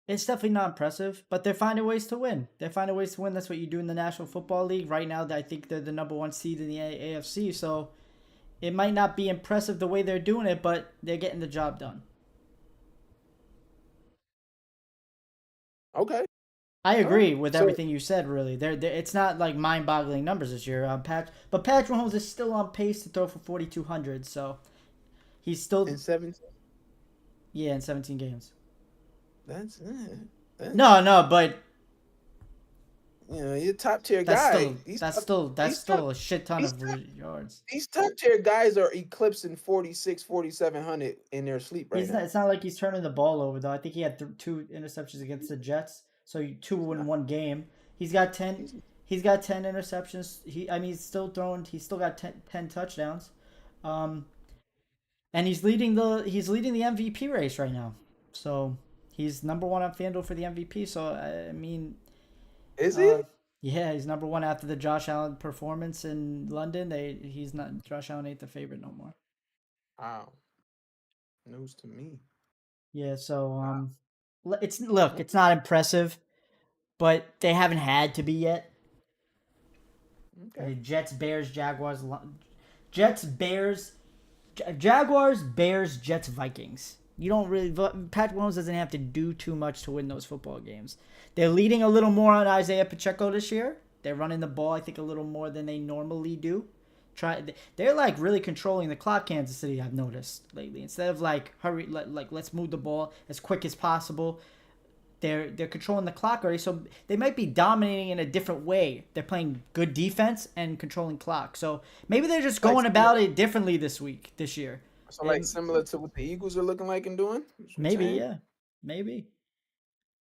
it's definitely not impressive, but they're finding ways to win. They're finding ways to win. That's what you do in the National Football League right now. I think they're the number one seed in the AFC. So it might not be impressive the way they're doing it, but they're getting the job done. Okay. I All right. agree with So everything you said. Really, it's not like mind-boggling numbers this year. But Patrick Mahomes is still on pace to throw for 4,200. So he's in still 17, in 17 games. that's that, No, no, but you're a top tier guy. that's These top still a shit ton these of top yards. these top tier guys are eclipsing 46, 4,700 in their sleep right He's not. now. It's not like he's turning the ball over though. I think he had two interceptions against the Jets, so He's two in not. one game. He's got 10. He's He's got 10 interceptions. I mean, he's still throwing. He's still got 10 touchdowns, um, and he's leading the MVP race right now. So he's number one on FanDuel for the MVP. So I mean, is he? uh, yeah, he's number one after the Josh Allen performance in London. He's not Josh Allen ain't the favorite no more. Wow. News to me. Yeah, so Wow. it's not impressive, but they haven't had to be yet. Okay. Jets, Bears, Jaguars, Jets, Bears, Jaguars, Bears, Jets, Vikings. You don't really. Patrick Mahomes doesn't have to do too much to win those football games. They're leading a little more on Isaiah Pacheco this year. They're running the ball, I think, a little more than they normally do. They're like really controlling the clock. Kansas City, I've noticed lately. Instead of like hurry, like let's move the ball as quick as possible. They're controlling the clock already, so they might be dominating in a different way. They're playing good defense and controlling clock. So maybe they're just Like going about it differently this year. And similar to what the Eagles are looking like and doing. That's what you're maybe, saying? yeah, maybe.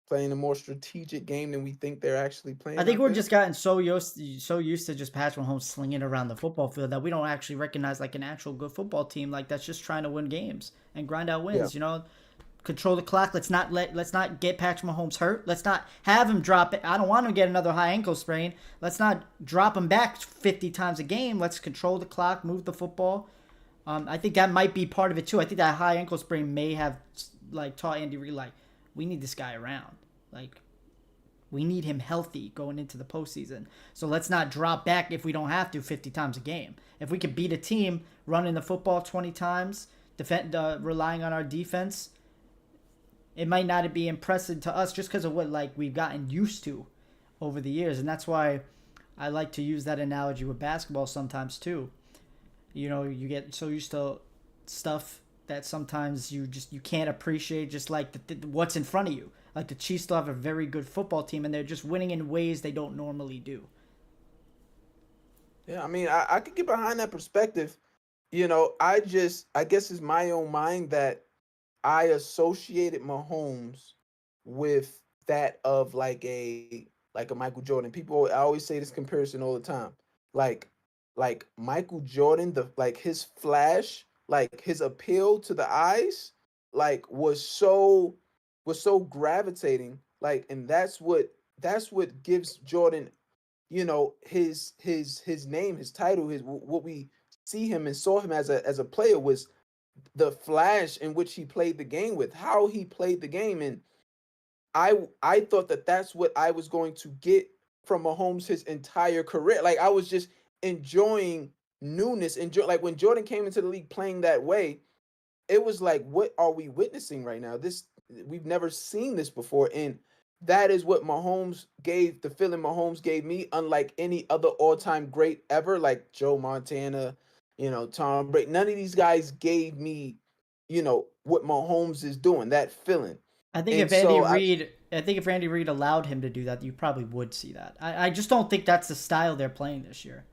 Playing a more strategic game than we think they're actually I playing think out we're there. just gotten so used to just Patrick Mahomes slinging around the football field that we don't actually recognize like an actual good football team like that's just trying to win games and grind out Yeah. wins. Control the clock. Let's not get Patrick Mahomes hurt. Let's not have him drop it. I don't want him to get another high ankle sprain. Let's not drop him back 50 times a game. Let's control the clock, move the football. I think that might be part of it too. I think that high ankle sprain may have like taught Andy Reid like we need this guy around. Like we need him healthy going into the postseason. So let's not drop back if we don't have to 50 times a game. If we could beat a team running the football 20 times, relying on our defense, it might not be impressive to us just because of what like we've gotten used to over the years, and that's why I like to use that analogy with basketball sometimes too. You get so used to stuff that sometimes you can't appreciate just like what's in front of you. Like the Chiefs still have a very good football team, and they're just winning in ways they don't normally do. Yeah, I mean, I could get behind that perspective. I guess it's my own mind that I associated Mahomes with that of like a Michael Jordan. I always say this comparison all the time. Like like Michael Jordan, the like his flash, like his appeal to the eyes, like was so gravitating. Like, and that's what gives Jordan, his name, his title, his what we see him and saw him as a player was the flash in which he played the game with, how he played the game, and I thought that that's what I was going to get from Mahomes his entire career. Like I was just enjoying newness, enjoy like when Jordan came into the league playing that way, it was like, what are we witnessing right now? This we've never seen this before, and that is what the feeling Mahomes gave me, unlike any other all-time great ever, like Joe Montana. Tom Brady. None of these guys gave me, what Mahomes is doing, that feeling. And so I think if Andy Reid allowed him to do that, you probably would see that. I just don't think that's the style they're playing this year.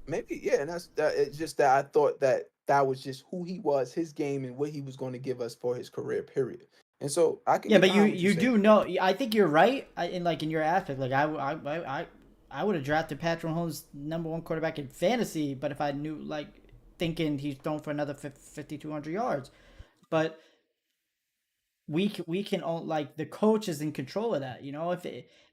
maybe, yeah, and that's that. It's just that I thought that that was just who he was, his game, and what he was going to give us for his career, period. And so I can Yeah, get but behind what you're you saying. do know. I think you're right. In your aspect, like I would have drafted Patrick Mahomes #1 quarterback in fantasy, but if I knew thinking he's thrown for another 5,200 yards, but we can own like the coach is in control of that.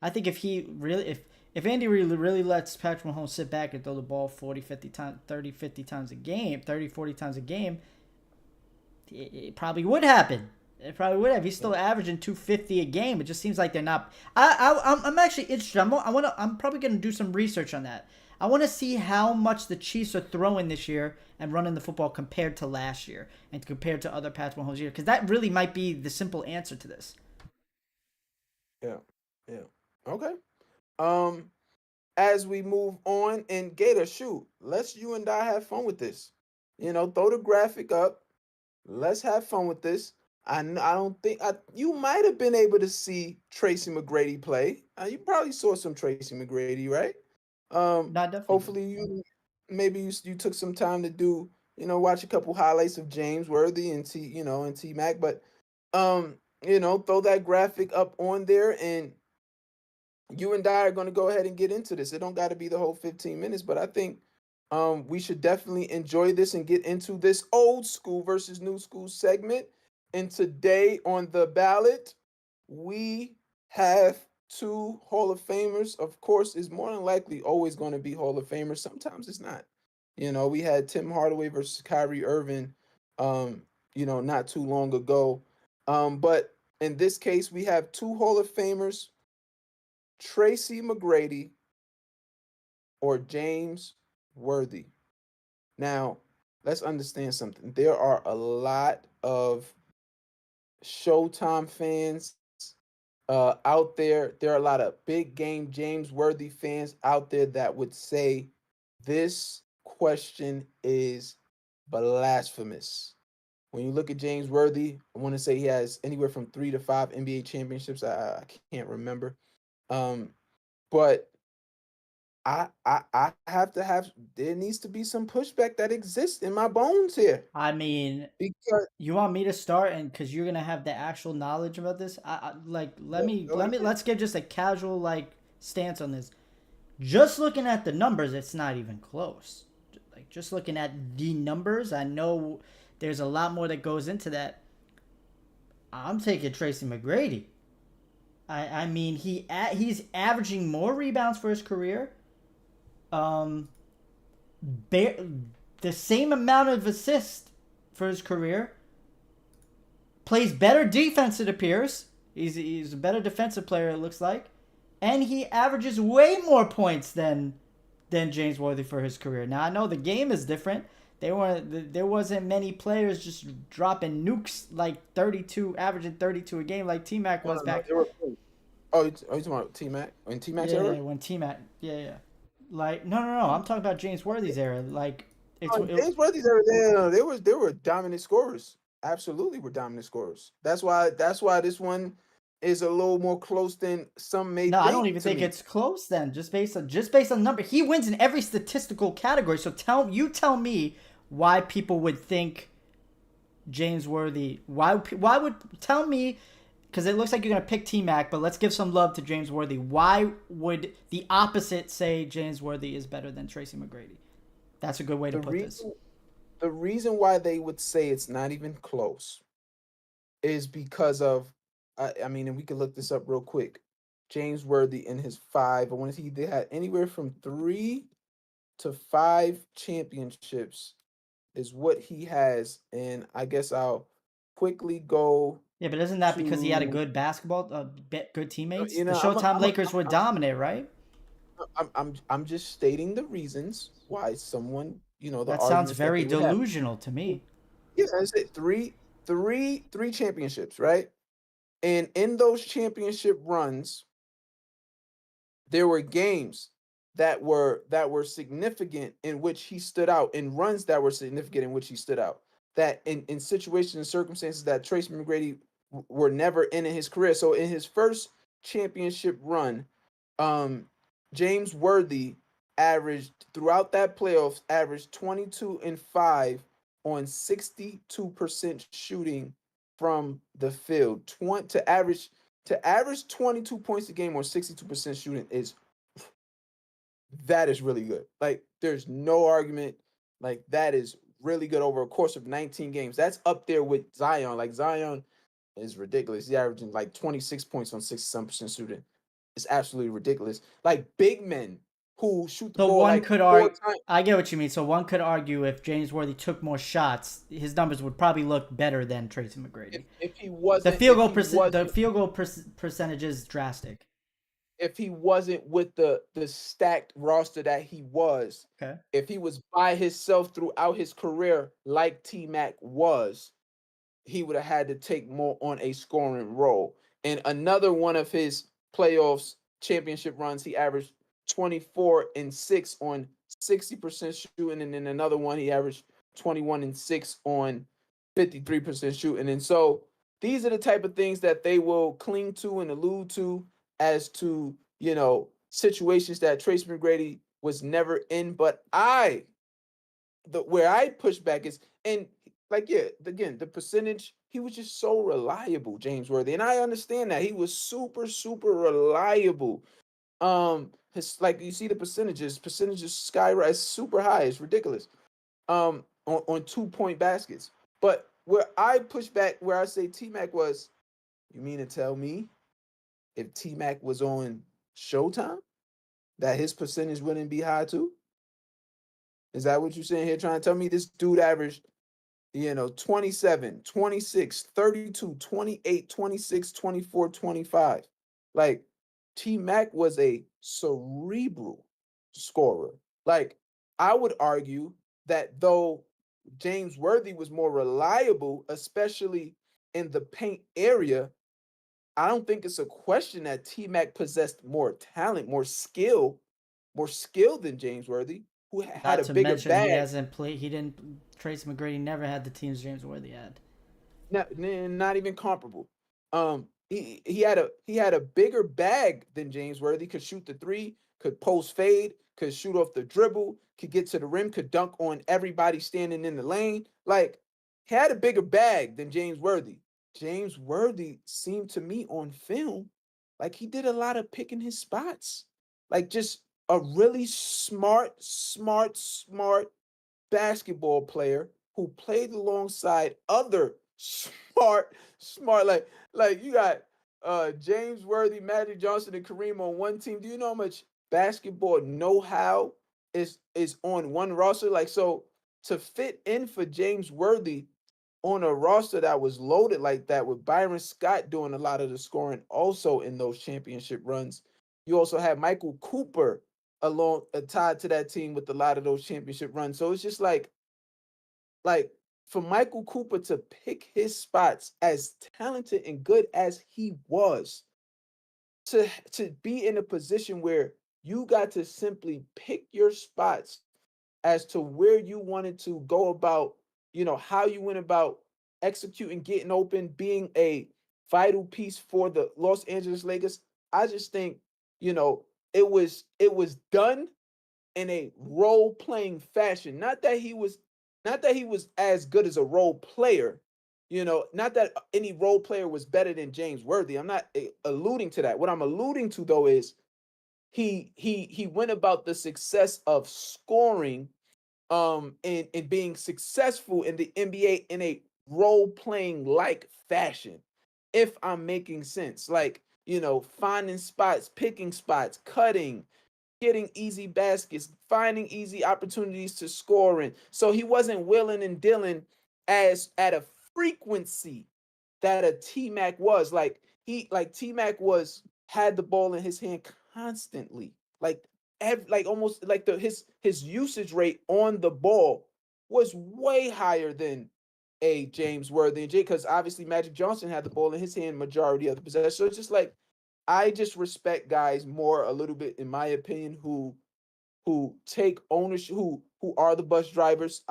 I think if he really if Andy really lets Patrick Mahomes sit back and throw the ball 40 50 times 30 50 times a game 30 40 times a game, it probably would happen. It probably would have. He's still averaging 250 a game. It just seems like they're not. I'm actually interested. I'm probably gonna do some research on that. I want to see how much the Chiefs are throwing this year and running the football compared to last year and compared to other Patrick Mahomes years, because that really might be the simple answer to this. Yeah, yeah. Okay. Um, as we move on, and Gator, shoot, let's you and I have fun with this. Throw the graphic up. Let's have fun with this. I don't think you might have been able to see Tracy McGrady play. You probably saw some Tracy McGrady, right? No, I definitely did. Hopefully maybe you took some time to do watch a couple highlights of James Worthy and T Mac, but throw that graphic up on there, and you and I are going to go ahead and get into this. It don't got to be the whole 15 minutes, but I think we should definitely enjoy this and get into this old school versus new school segment. And today on the ballot, we have two Hall of Famers. Of course, is more than likely always going to be Hall of Famers. Sometimes it's not. We had Tim Hardaway versus Kyrie Irving, not too long ago. But in this case, we have two Hall of Famers, Tracy McGrady or James Worthy. Now, let's understand something. There are a lot of Showtime fans out there. There are a lot of big game James Worthy fans out there that would say this question is blasphemous. When you look at James Worthy, I want to say he has anywhere from 3 to 5 NBA championships. I can't remember. Um, but I have to have there needs to be some pushback that exists in my bones here. I mean, Because you want me to start, and because you're gonna have the actual knowledge about this, let's get just a casual stance on this. Just looking at the numbers, it's not even close. Just looking at the numbers, I know there's a lot more that goes into that. I'm taking Tracy McGrady. I mean he's averaging more rebounds for his career. Um, the same amount of assists for his career. Plays better defense, it appears. He's a better defensive player, it looks like, and he averages way more points than James Worthy for his career. Now I know the game is different. There wasn't many players just dropping nukes like 32, averaging 32 a game like T Mac no, was no, no, back. they were. Oh, you talking about T Mac? In T Mac's Yeah, era? when T Mac, yeah. No. I'm talking about James Worthy's era. Like James Worthy's era, they were dominant scorers. Absolutely, were dominant scorers. That's why this one is a little more close than some may no, I don't think even to think me. it's close. Then just based on number, he wins in every statistical category. So tell me why people would think James Worthy. Why would tell me? Because it looks like you're gonna pick T Mac, but let's give some love to James Worthy. Why would the opposite say James Worthy is better than Tracy McGrady? That's a good way to The put this. reason the reason why they would say it's not even close is because of I mean, and we can look this up real quick. James Worthy in his five, I want to see they had anywhere from 3 to 5 championships is what he has, and I guess I'll quickly go Yeah, but isn't that because he had a to good basketball, good teammates? The I'm Showtime Lakers were dominant, right? I'm just stating the reasons why someone the That sounds arguments that very they would have. delusional to me. Yeah, I said three championships, right? And in those championship runs, there were games that were significant in which he stood out, in runs that were significant in which he stood out. That in situations and circumstances that Tracy McGrady were never in his career. So in his first championship run, um, James Worthy averaged throughout that playoffs averaged 22-5 on 62% shooting from the field. To average 22 points a game on 62% shooting is that is really good. Like there's no argument. Like that is really good over a course of 19 games. That's up there with Zion. Like Zion is ridiculous. He's averaging like 26 points on 67% shooting. It's absolutely ridiculous. Like big men who shoot the So ball one like could four argue. times. I get what you mean. So one could argue if James Worthy took more shots, his numbers would probably look better than Tracy If McGrady. if he The wasn't field if goal he wasn't percentage is drastic. if he wasn't with the stacked roster that he was, Okay. if he was by himself throughout his career like T Mac was, he would have had to take more on a scoring role. And another one of his playoffs championship runs, he averaged 24-6 on 60% shooting. And then another one, he averaged 21-6 on 53% shooting. And so these are the type of things that they will cling to and allude to as to, situations that Trace McGrady was never in. But where I push back is, and like, yeah, again, the percentage, he was just so reliable, James Worthy. And I understand that he was super, super reliable. His, like, you see the percentages skyrise super high. It's ridiculous. On 2-point baskets. But where I push back, where I say T Mac was, you mean to tell me if T Mac was on Showtime, that his percentage wouldn't be high too? Is that what you're saying here, trying to tell me this dude averaged 27, 26, 32, 28, 26, 24, 25? Like T Mac was a cerebral scorer. Like I would argue that though James Worthy was more reliable, especially in the paint area, I don't think it's a question that T Mac possessed more talent, more skill than James Worthy, who had Not a to bigger mention he bag. hasn't played. He didn't. Tracy McGrady never had the teams James Worthy had. Not even comparable. He had a bigger bag than James Worthy. Could shoot the three, could post fade, could shoot off the dribble, could get to the rim, could dunk on everybody standing in the lane. Like he had a bigger bag than James Worthy. James Worthy seemed to me on film like he did a lot of picking his spots. Like just a really smart basketball player who played alongside other smart, like you got James Worthy, Magic Johnson, and Kareem on one team. Do you know how much basketball know-how is on one roster? Like so to fit in for James Worthy on a roster that was loaded like that with Byron Scott doing a lot of the scoring also in those championship runs. You also have Michael Cooper along tied to that team with a lot of those championship runs. So it's just like for Michael Cooper to pick his spots as talented and good as he was, to be in a position where you got to simply pick your spots as to where you wanted to go about, how you went about executing, getting open, being a vital piece for the Los Angeles Lakers. I just think, you know, it was done in a role playing fashion. Not that he was as good as a role player, not that any role player was better than James Worthy. I'm not alluding to that. What I'm alluding to though is he went about the success of scoring and being successful in the NBA in a role playing like fashion. If I'm making sense, like, finding spots, picking spots, cutting, getting easy baskets, finding easy opportunities to score in. So he wasn't willing and dealing as at a frequency that a T Mac was. Like T Mac had the ball in his hand constantly. Like almost like his usage rate on the ball was way higher than a James Worthy and Jay, because obviously Magic Johnson had the ball in his hand majority of the possession. So it's just like I just respect guys more a little bit, in my opinion, who who take ownership, who are the bus drivers.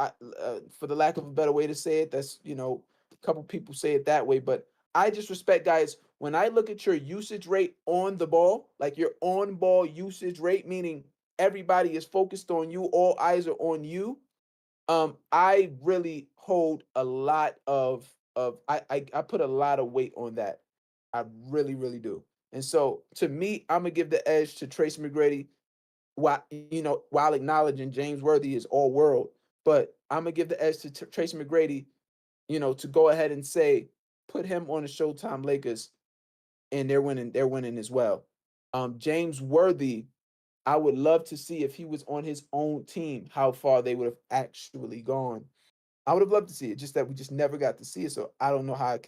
For the lack of a better way to say it, that's a couple people say it that way, but I just respect guys. When I look at your usage rate on the ball, like your on ball usage rate, meaning everybody is focused on you, all eyes are on you. I really hold a lot of I put a lot of weight on that. I really, really do. And so to me, I'm gonna give the edge to Tracy McGrady while acknowledging James Worthy is all world, but I'm gonna give the edge to Tracy McGrady, to go ahead and say put him on the Showtime Lakers, and they're winning as well. James Worthy, I would love to see if he was on his own team, how far they would have actually gone. I would have loved to see it, just that we just never got to see it. So I don't know how I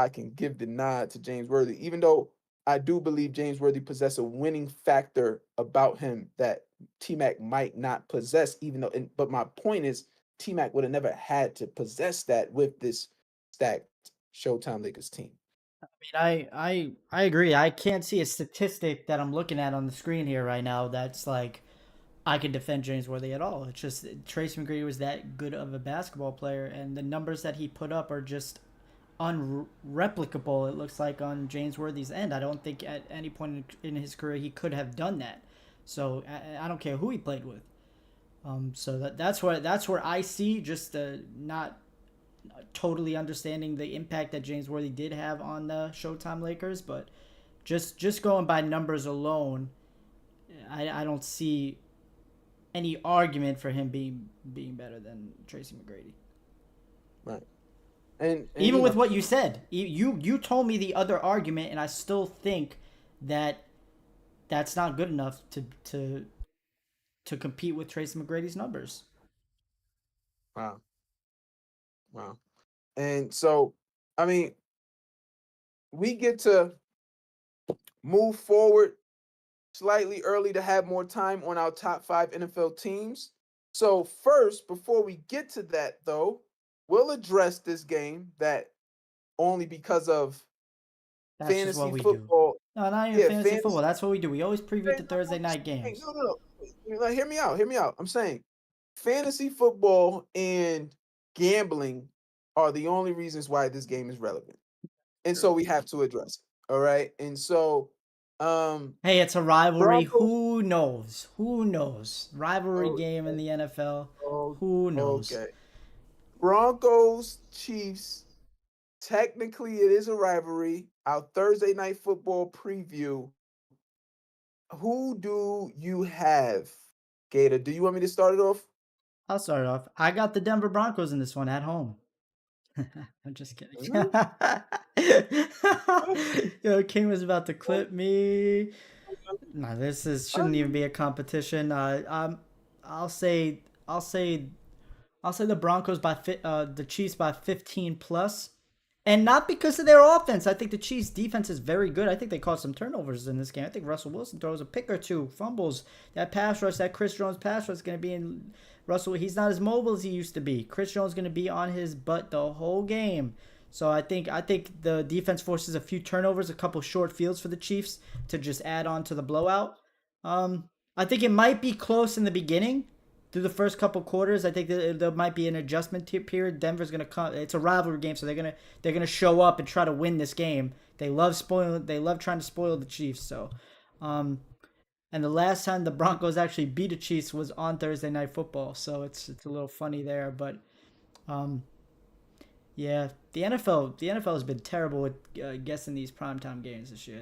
can give the nod to James Worthy, even though I do believe James Worthy possesses a winning factor about him that T Mac might not possess, even though. But my point is, T Mac would have never had to possess that with this stacked Showtime Lakers team. I agree. I can't see a statistic that I'm looking at on the screen here right now that's like I can defend James Worthy at all. It's just Tracy McGrady was that good of a basketball player, and the numbers that he put up are just unreplicable. It looks like on James Worthy's end. I don't think at any point in his career he could have done that. So I don't care who he played with. So that's where I see just not totally understanding the impact that James Worthy did have on the Showtime Lakers, but just going by numbers alone, I don't see any argument for him being better than Tracy McGrady. Right. And Even with what you said, you told me the other argument, and I still think that that's not good enough to compete with Tracy McGrady's numbers. wow, wow. And so, I mean, we get to move forward slightly early to have more time on our top five NFL teams. So, first, before we get to that, though, we'll address this game that only because of That's just what fantasy we do. football. No, not even Yeah, fantasy football. fantasy. That's what we do. We always preview the No, Thursday I'm night saying, games. no, no, no. Like, hear me out. Hear me out. I'm saying fantasy football and gambling are the only reasons why this game is relevant. And so True. we have to address it. All right. And so, Hey, it's a rivalry. Broncos. Who knows? Who knows? Rivalry Oh, game in the NFL. oh, Who knows? okay. Broncos, Chiefs. Technically, it is a rivalry. Our Thursday night football preview. Who do you have, Gator? Do you want me to start it off? I'll start off. I got the Denver Broncos in this one at home. I'm just kidding. Mhm. Yo, King was about to clip me. No, this is shouldn't even be a competition. I'll say I'll say I'll say the Broncos the Chiefs by 15 plus. And not because of their offense. I think the Chiefs' defense is very good. I think they caused some turnovers in this game. I think Russell Wilson throws a pick or two, fumbles. That pass rush, that Chris Jones pass rush is going to be in Russell. He's not as mobile as he used to be. Chris Jones is going to be on his butt the whole game. So I think the defense forces a few turnovers, a couple short fields for the Chiefs to just add on to the blowout. I think it might be close in the beginning, through the first couple quarters. I think that there might be an adjustment period. Denver's gonna come. It's a rivalry game, so they're gonna show up and try to win this game. They love spoiling. They love trying to spoil the Chiefs. So, um, and the last time the Broncos actually beat the Chiefs was on Thursday Night Football. So it's a little funny there, but um, yeah, the NFL has been terrible with guessing these primetime games this year.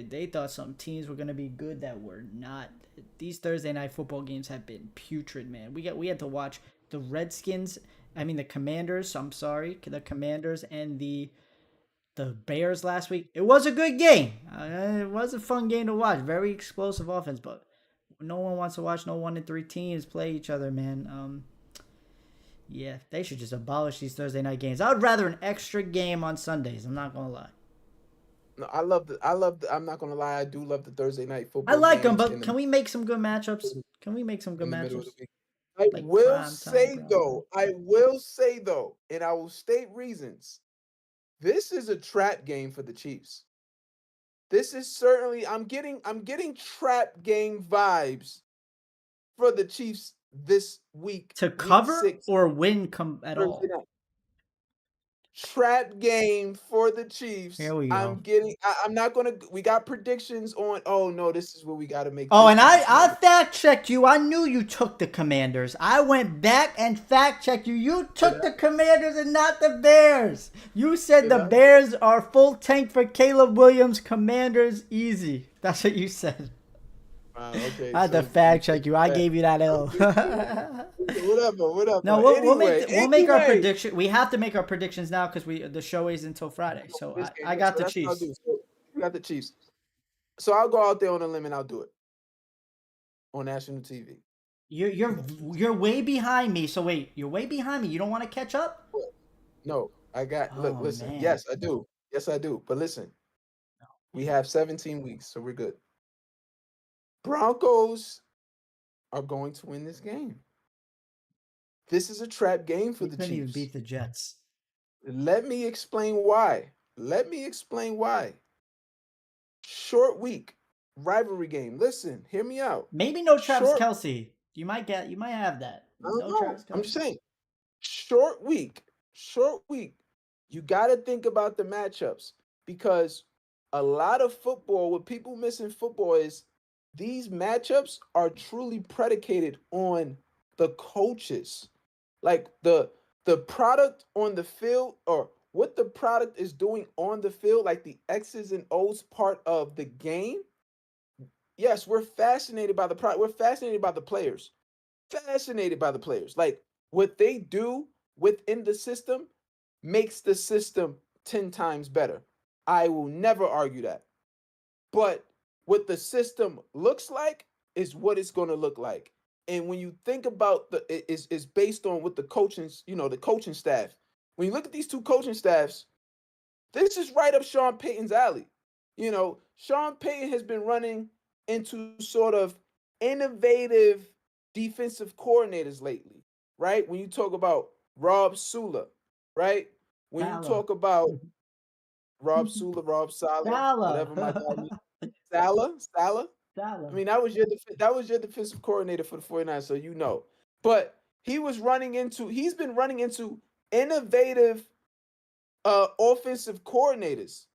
They thought some teams were gonna be good that were not. These Thursday night football games have been putrid, man. We had to watch the Redskins. I mean the Commanders. I'm sorry, the Commanders and the Bears last week. It was a good game. It was a fun game to watch. Very explosive offense, but no one wants to watch no 1-3 teams play each other, man. Yeah, they should just abolish these Thursday night games. I would rather an extra game on Sundays. I'm not gonna lie. No, I love the. I'm not gonna lie. I do love the Thursday night I football like them, games but can we make some good matchups? Can we make some good in the middle of the matchups? week. I Like will prime say time. though, I will say though, and I will state reasons. This is a trap game for the Chiefs. This is certainly. I'm getting trap game vibes for the Chiefs this week, To week cover 6, or win at Thursday all? night. Trap game for the Chiefs. Here we go. I'm not gonna. We got predictions on. Oh no, this is where we got to make Oh, this and prediction. I fact checked you. I knew you took the Commanders. I went back and fact checked you. You Did took the Commanders and not the Bears. You said Did the I? Bears are full tank for Caleb Williams. Commanders easy. That's what you said. Wow. Okay. I had to So you fact take check you. I that. gave you that L. Okay. Whatever. No, Whatever. we'll make our Anyway. prediction. We have to make our predictions now because the show is until Friday. So This game. I So got the that's what I'll Chiefs. do. So we got the Chiefs. So I'll go out there on a limb and I'll do it on national TV. You're way behind me. So wait, you're way behind me. You don't want to catch up? No, I got. Look, Oh listen. man. Yes, I do. Yes, I do. But listen, we have 17 weeks, so we're good. Broncos are going to win this game. This is a trap game for We the couldn't even Chiefs. beat the Jets. Let me explain why. Let me explain why. Short week, rivalry game. Listen, hear me out. Maybe no Travis Short. Kelsey. You might have that. I don't No know. Travis I'm just Kelsey. saying. Short week. Short week. You got to think about the matchups because a lot of football, what people miss in football is these matchups are truly predicated on the coaches. Like the product on the field or what the product is doing on the field, like the X's and O's part of the game. Yes, we're fascinated by the product. We're fascinated by the players. Fascinated by the players. Like what they do within the system makes the system 10 times better. I will never argue that. But what the system looks like is what it's going to look like. And when you think about is based on what the coaching, the coaching staff. When you look at these two coaching staffs, this is right up Sean Payton's alley. Sean Payton has been running into sort of innovative defensive coordinators lately, right? When you talk about Rob Sula, right? When you Salah. talk about Rob Sula, Rob Sala, Salah. whatever my guy means. Salah. I Salah. mean, that was your defensive coordinator for the 49ers, so you know. But he's been running into innovative offensive coordinators.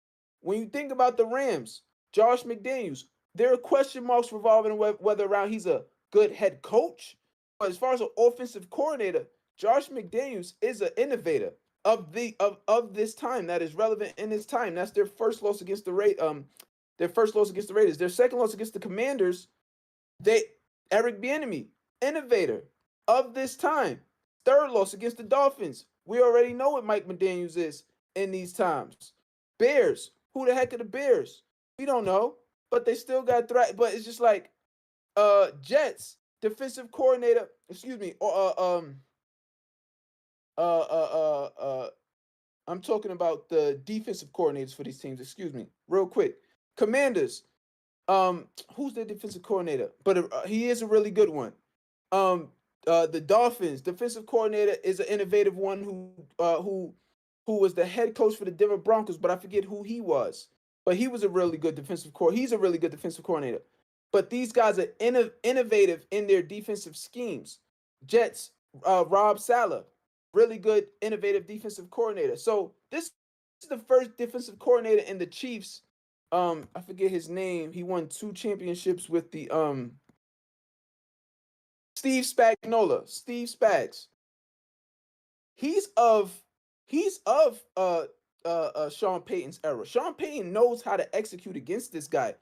When you think about the Rams, Josh McDaniels, there are question marks revolving whether around he's a good head coach. But as far as an offensive coordinator, Josh McDaniels is an innovator of this time that is relevant in this time. That's their first loss against the Raiders. Their second loss against the Commanders. Eric Bieniemy, innovator of this time. Third loss against the Dolphins. We already know what Mike McDaniels is in these times. Bears. Who the heck are the Bears? We don't know, but they still got threat. But it's just like Jets defensive coordinator. Excuse me. Uh, uh, uh, uh, I'm talking about the defensive coordinators for these teams. Excuse me, real quick. Commanders. Who's their defensive coordinator? But he is a really good one. The Dolphins defensive coordinator is an innovative one who was the head coach for the Denver Broncos, but I forget who he was. But he was a really good defensive core. He's a really good defensive coordinator. But these guys are innovative in their defensive schemes. Jets, Rob Sala, really good, innovative defensive coordinator. So this is the first defensive coordinator in the Chiefs. I forget his name. He won 2 championships with the Steve Spagnuolo. Steve Spags. He's of Sean Payton's era. Sean Payton knows how to execute against this guy.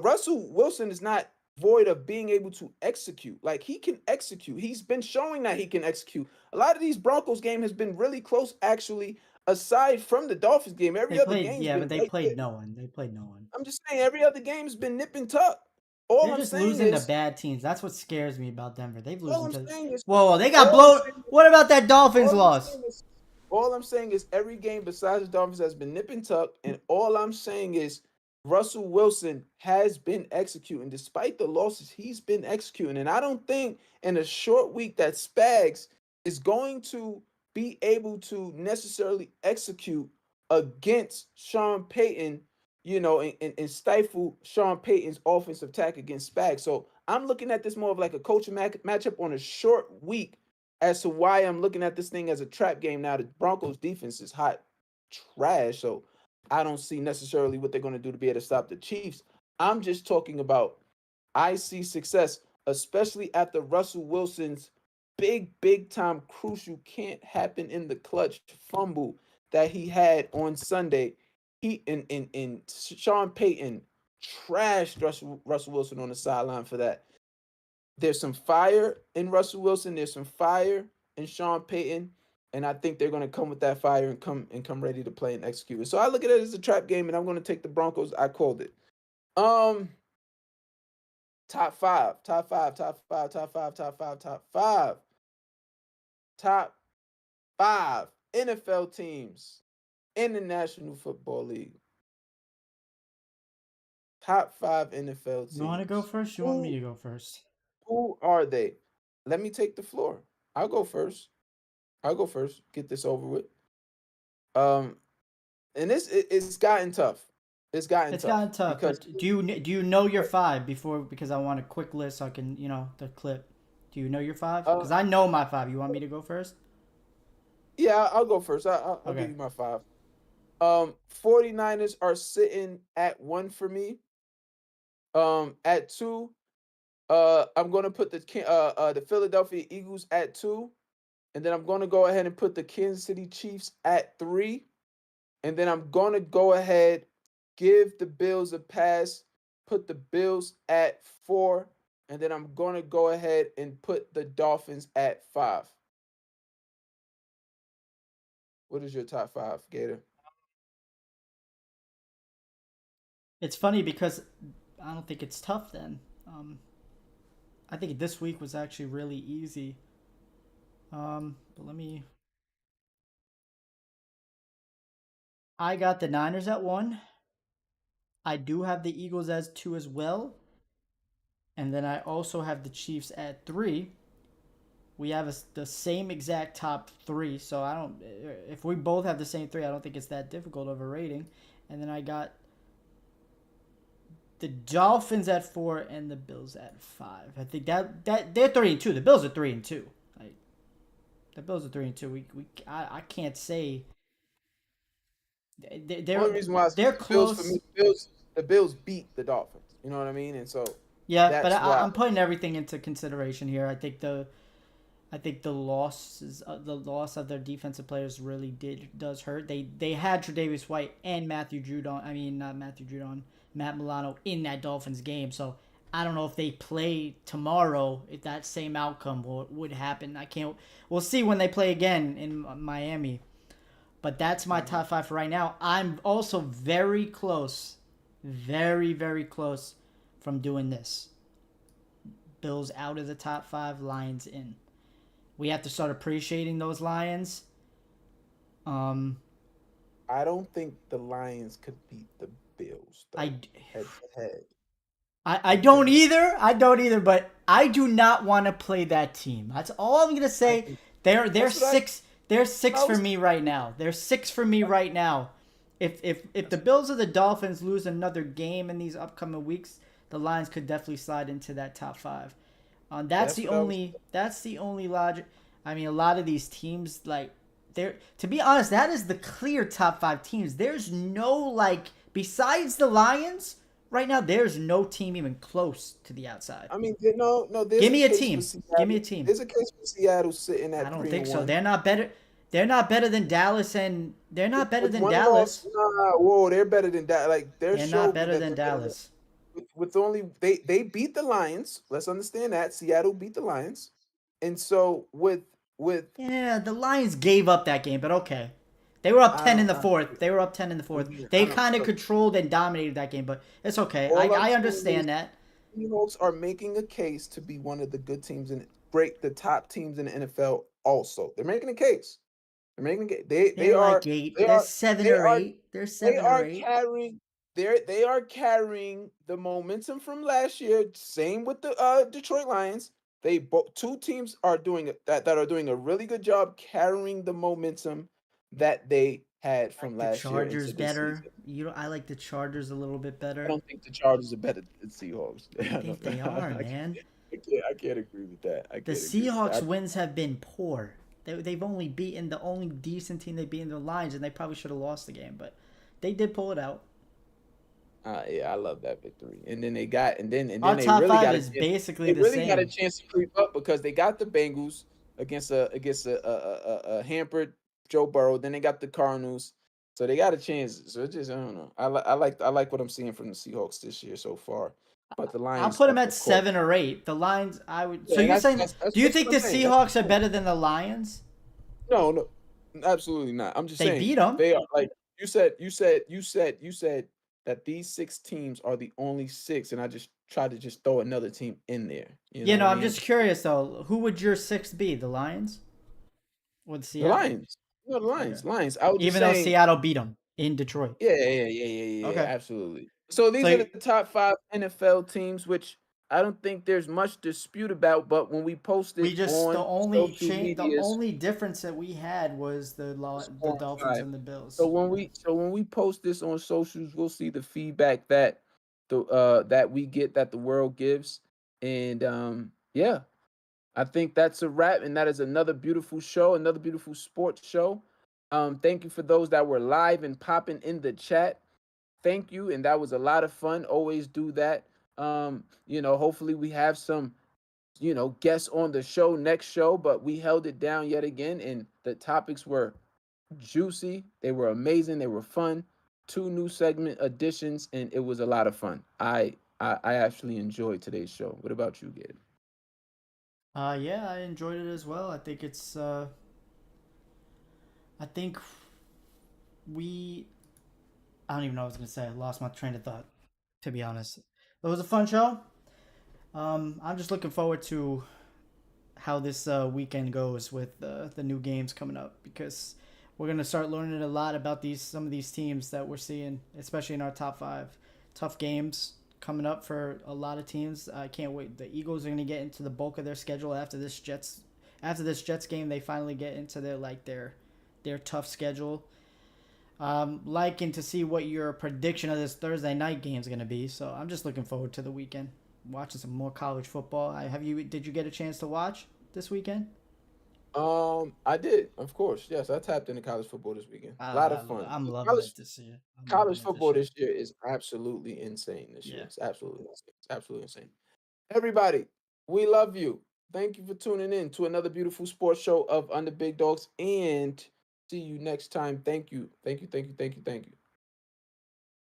Russell Wilson is not void of being able to execute. Like he can execute. He's been showing that he can execute. A lot of these Broncos game has been really close actually. Aside from the Dolphins game, They every other played, game's yeah, been but they right there. played no one. They played no one. I'm just saying every other game's been nip and tuck. All They're I'm just saying losing to is, bad teams. That's what scares me about Denver. They've all losing I'm to. saying is, Whoa, they got all I'm blown. saying What about that Dolphins All I'm loss? saying is, all I'm saying is every game besides the Dolphins has been nip and tuck, and all I'm saying is Russell Wilson has been executing. Despite the losses, he's been executing. And I don't think in a short week that Spags is going to be able to necessarily execute against Sean Payton, and stifle Sean Payton's offensive attack against Spags. So I'm looking at this more of like a coaching matchup on a short week as to why I'm looking at this thing as a trap game. Now the Broncos defense is hot trash, so I don't see necessarily what they're going to do to be able to stop the Chiefs. I'm just talking about I see success, especially after Russell Wilson's big time crucial can't happen in the clutch fumble that he had on Sunday. He and Sean Payton trashed Russell Wilson on the sideline for that. There's some fire in Russell Wilson. There's some fire in Sean Payton, and I think they're going to come with that fire and come ready to play and execute it. So I look at it as a trap game, and I'm going to take the Broncos. I called it. Um, top five, top five, top five, top five, top five, top five, top five NFL teams in the National Football League. Top five NFL You want to go teams. first? You want me Who to go first? who are they? Let me take the floor. I'll go first. I'll go first. Get this over with. Um, and it's gotten tough. It's gotten It's tough gotten tough, because but do you know your five before? Because I want a quick list so I can the clip. Do you know your five? uh Because I know my five. You want me to go first? yeah, I'll go first. I'll give Okay. you my five. 49ers are sitting at one for me. At two, I'm gonna put the Philadelphia Eagles at two, and then I'm gonna go ahead and put the Kansas City Chiefs at three, and then I'm gonna go ahead, give the Bills a pass, put the Bills at four, and then I'm gonna go ahead and put the Dolphins at five. What is your top five, Gator? It's funny because I don't think it's tough then. I think this week was actually really easy. But let me. I got the Niners at one. I do have the Eagles as two as well, and then I also have the Chiefs at three. We have the same exact top three, so I don't. If we both have the same three, I don't think it's that difficult of a rating. And then I got the Dolphins at four and the Bills at five. I think that they're 3-2. The Bills are 3-2. Like the Bills are 3-2. I can't say Only they're reason why I say they're the Bills for close. me, the Bills beat the Dolphins. You know what I mean? And so Yeah, but that's why. I'm putting everything into consideration here. I think the loss of their defensive players really does hurt. They had Tre'Davious White and Matthew Judon. I mean, not Matthew Judon, Matt Milano in that Dolphins game. So I don't know if they play tomorrow, if that same outcome would happen. I can't. We'll see when they play again in Miami. But that's my Mhm. top five for right now. I'm also very close, very very close, from doing this. Bills out of the top five, Lions in. We have to start appreciating those Lions. Um, I don't think the Lions could beat the Bills though, I, head to head. I I don't think either. I don't either. But I do not want to play that team. That's all I'm gonna I say. think They're that's what six. They're six I for was. me right now. They're six for me right now. If the Bills or the Dolphins lose another game in these upcoming weeks, the Lions could definitely slide into that top five. That's That's the what I was. only. That's the only logic. I mean, a lot of these teams like they're. To be honest, that is the clear top five teams. There's no like besides the Lions right now. There's no team even close to the outside. I mean, no. There's Give a me a case for team. Give me a Seattle. team. There's a case for Seattle sitting I at don't three think and so. one They're not better. They're not better than Dallas, and they're not better with than one loss. Dallas. Nah, whoa, they're better than that. Like they're They're not showed me better that than they're better than Dallas. with only they beat the Lions. Let's understand that Seattle beat the Lions, and so with Yeah, the Lions gave up that game, but okay. They were up I 10 in don't the I, fourth. They were up 10 in the I fourth. mean They I don't kind of look. controlled and dominated that game, but it's okay. I, All I'm I saying is understand that. Seahawks are making a case to be one of the good teams and break the top teams in the NFL. Also, they're making a case. They're making a case. They They're are like 8. they They're are 7 they or are 8. They're they 7 or are 8. carrying they are carrying the momentum from last year. Same with the Detroit Lions. They both two teams are doing that are doing a really good job carrying the momentum that they had Like from the last year Chargers into this better. season. I like the Chargers a little bit I better. don't think the Chargers are better than Seahawks. I I think don't. they are, man. I can't agree with that. I The can't agree with Seahawks that. wins have been poor. They've only beaten the only decent team they've beaten the Lions, and they probably should have lost the game, but they did pull it out. Yeah, I love that victory. And then they got, and then Our they top really five got a is chance. basically They the really got a same. chance to creep up because they got the Bengals against a hampered Joe Burrow. Then they got the Cardinals, so they got a chance. So it just I don't know. I like what I'm seeing from the Seahawks this year so far. But the I'll Lions, put them at of course, 7 or 8. The Lions, I would. So yeah, you're saying, do you that's think what the I'm saying. That's Seahawks are what I'm saying. better than the Lions? No, no, absolutely not. I'm just They saying beat them. they are like you said that these six teams are the only six, and I just tried to just throw another team in there. You know You what know, I I'm mean? just curious though. Who would your sixth be? The Lions or The Seattle? Lions. No, the Okay. Lions. Lions. I was just Even though saying, Seattle beat them in Detroit. yeah, Okay. absolutely. So these are So the top five NFL teams, which I don't think there's much dispute about. But when we post we it just on social the medias, only difference that we had was it's the 4 Dolphins and 5. and the Bills. Yeah. So when we post this on socials, we'll see the feedback that that we get, that the world gives. And yeah, I think that's a wrap, and that is another beautiful show, another beautiful sports show. Thank you for those that were live and popping in the chat. Thank you, and that was a lot of fun. Always do that. Hopefully we have some, guests on the show next show, but we held it down yet again, and the topics were juicy. They were amazing. They were fun. Two new segment additions, and it was a lot of fun. I actually enjoyed today's show. What about you, Gabe? Yeah, I enjoyed it as well. I think we I don't even know what I was gonna say. I lost my train of thought, to be honest. It was a fun show. I'm just looking forward to how this weekend goes with the new games coming up because we're gonna start learning a lot about these some of these teams that we're seeing, especially in our top five. Tough games coming up for a lot of teams. I can't wait. The Eagles are gonna get into the bulk of their schedule after this Jets game. They finally get into their tough schedule. Liking to see what your prediction of this Thursday night game is going to be. So I'm just looking forward to the weekend, watching some more college football. Did you get a chance to watch this weekend? I did, of course. Yes, I tapped into college football this weekend. A lot of fun. I'm loving College it this year. I'm loving college it this football year. this year is absolutely insane this year. Yeah. It's absolutely insane. It's absolutely insane. Everybody, we love you. Thank you for tuning in to another beautiful sports show of Under Big Dogs, and see you next time. Thank you. Thank you. Thank you. Thank you. Thank you.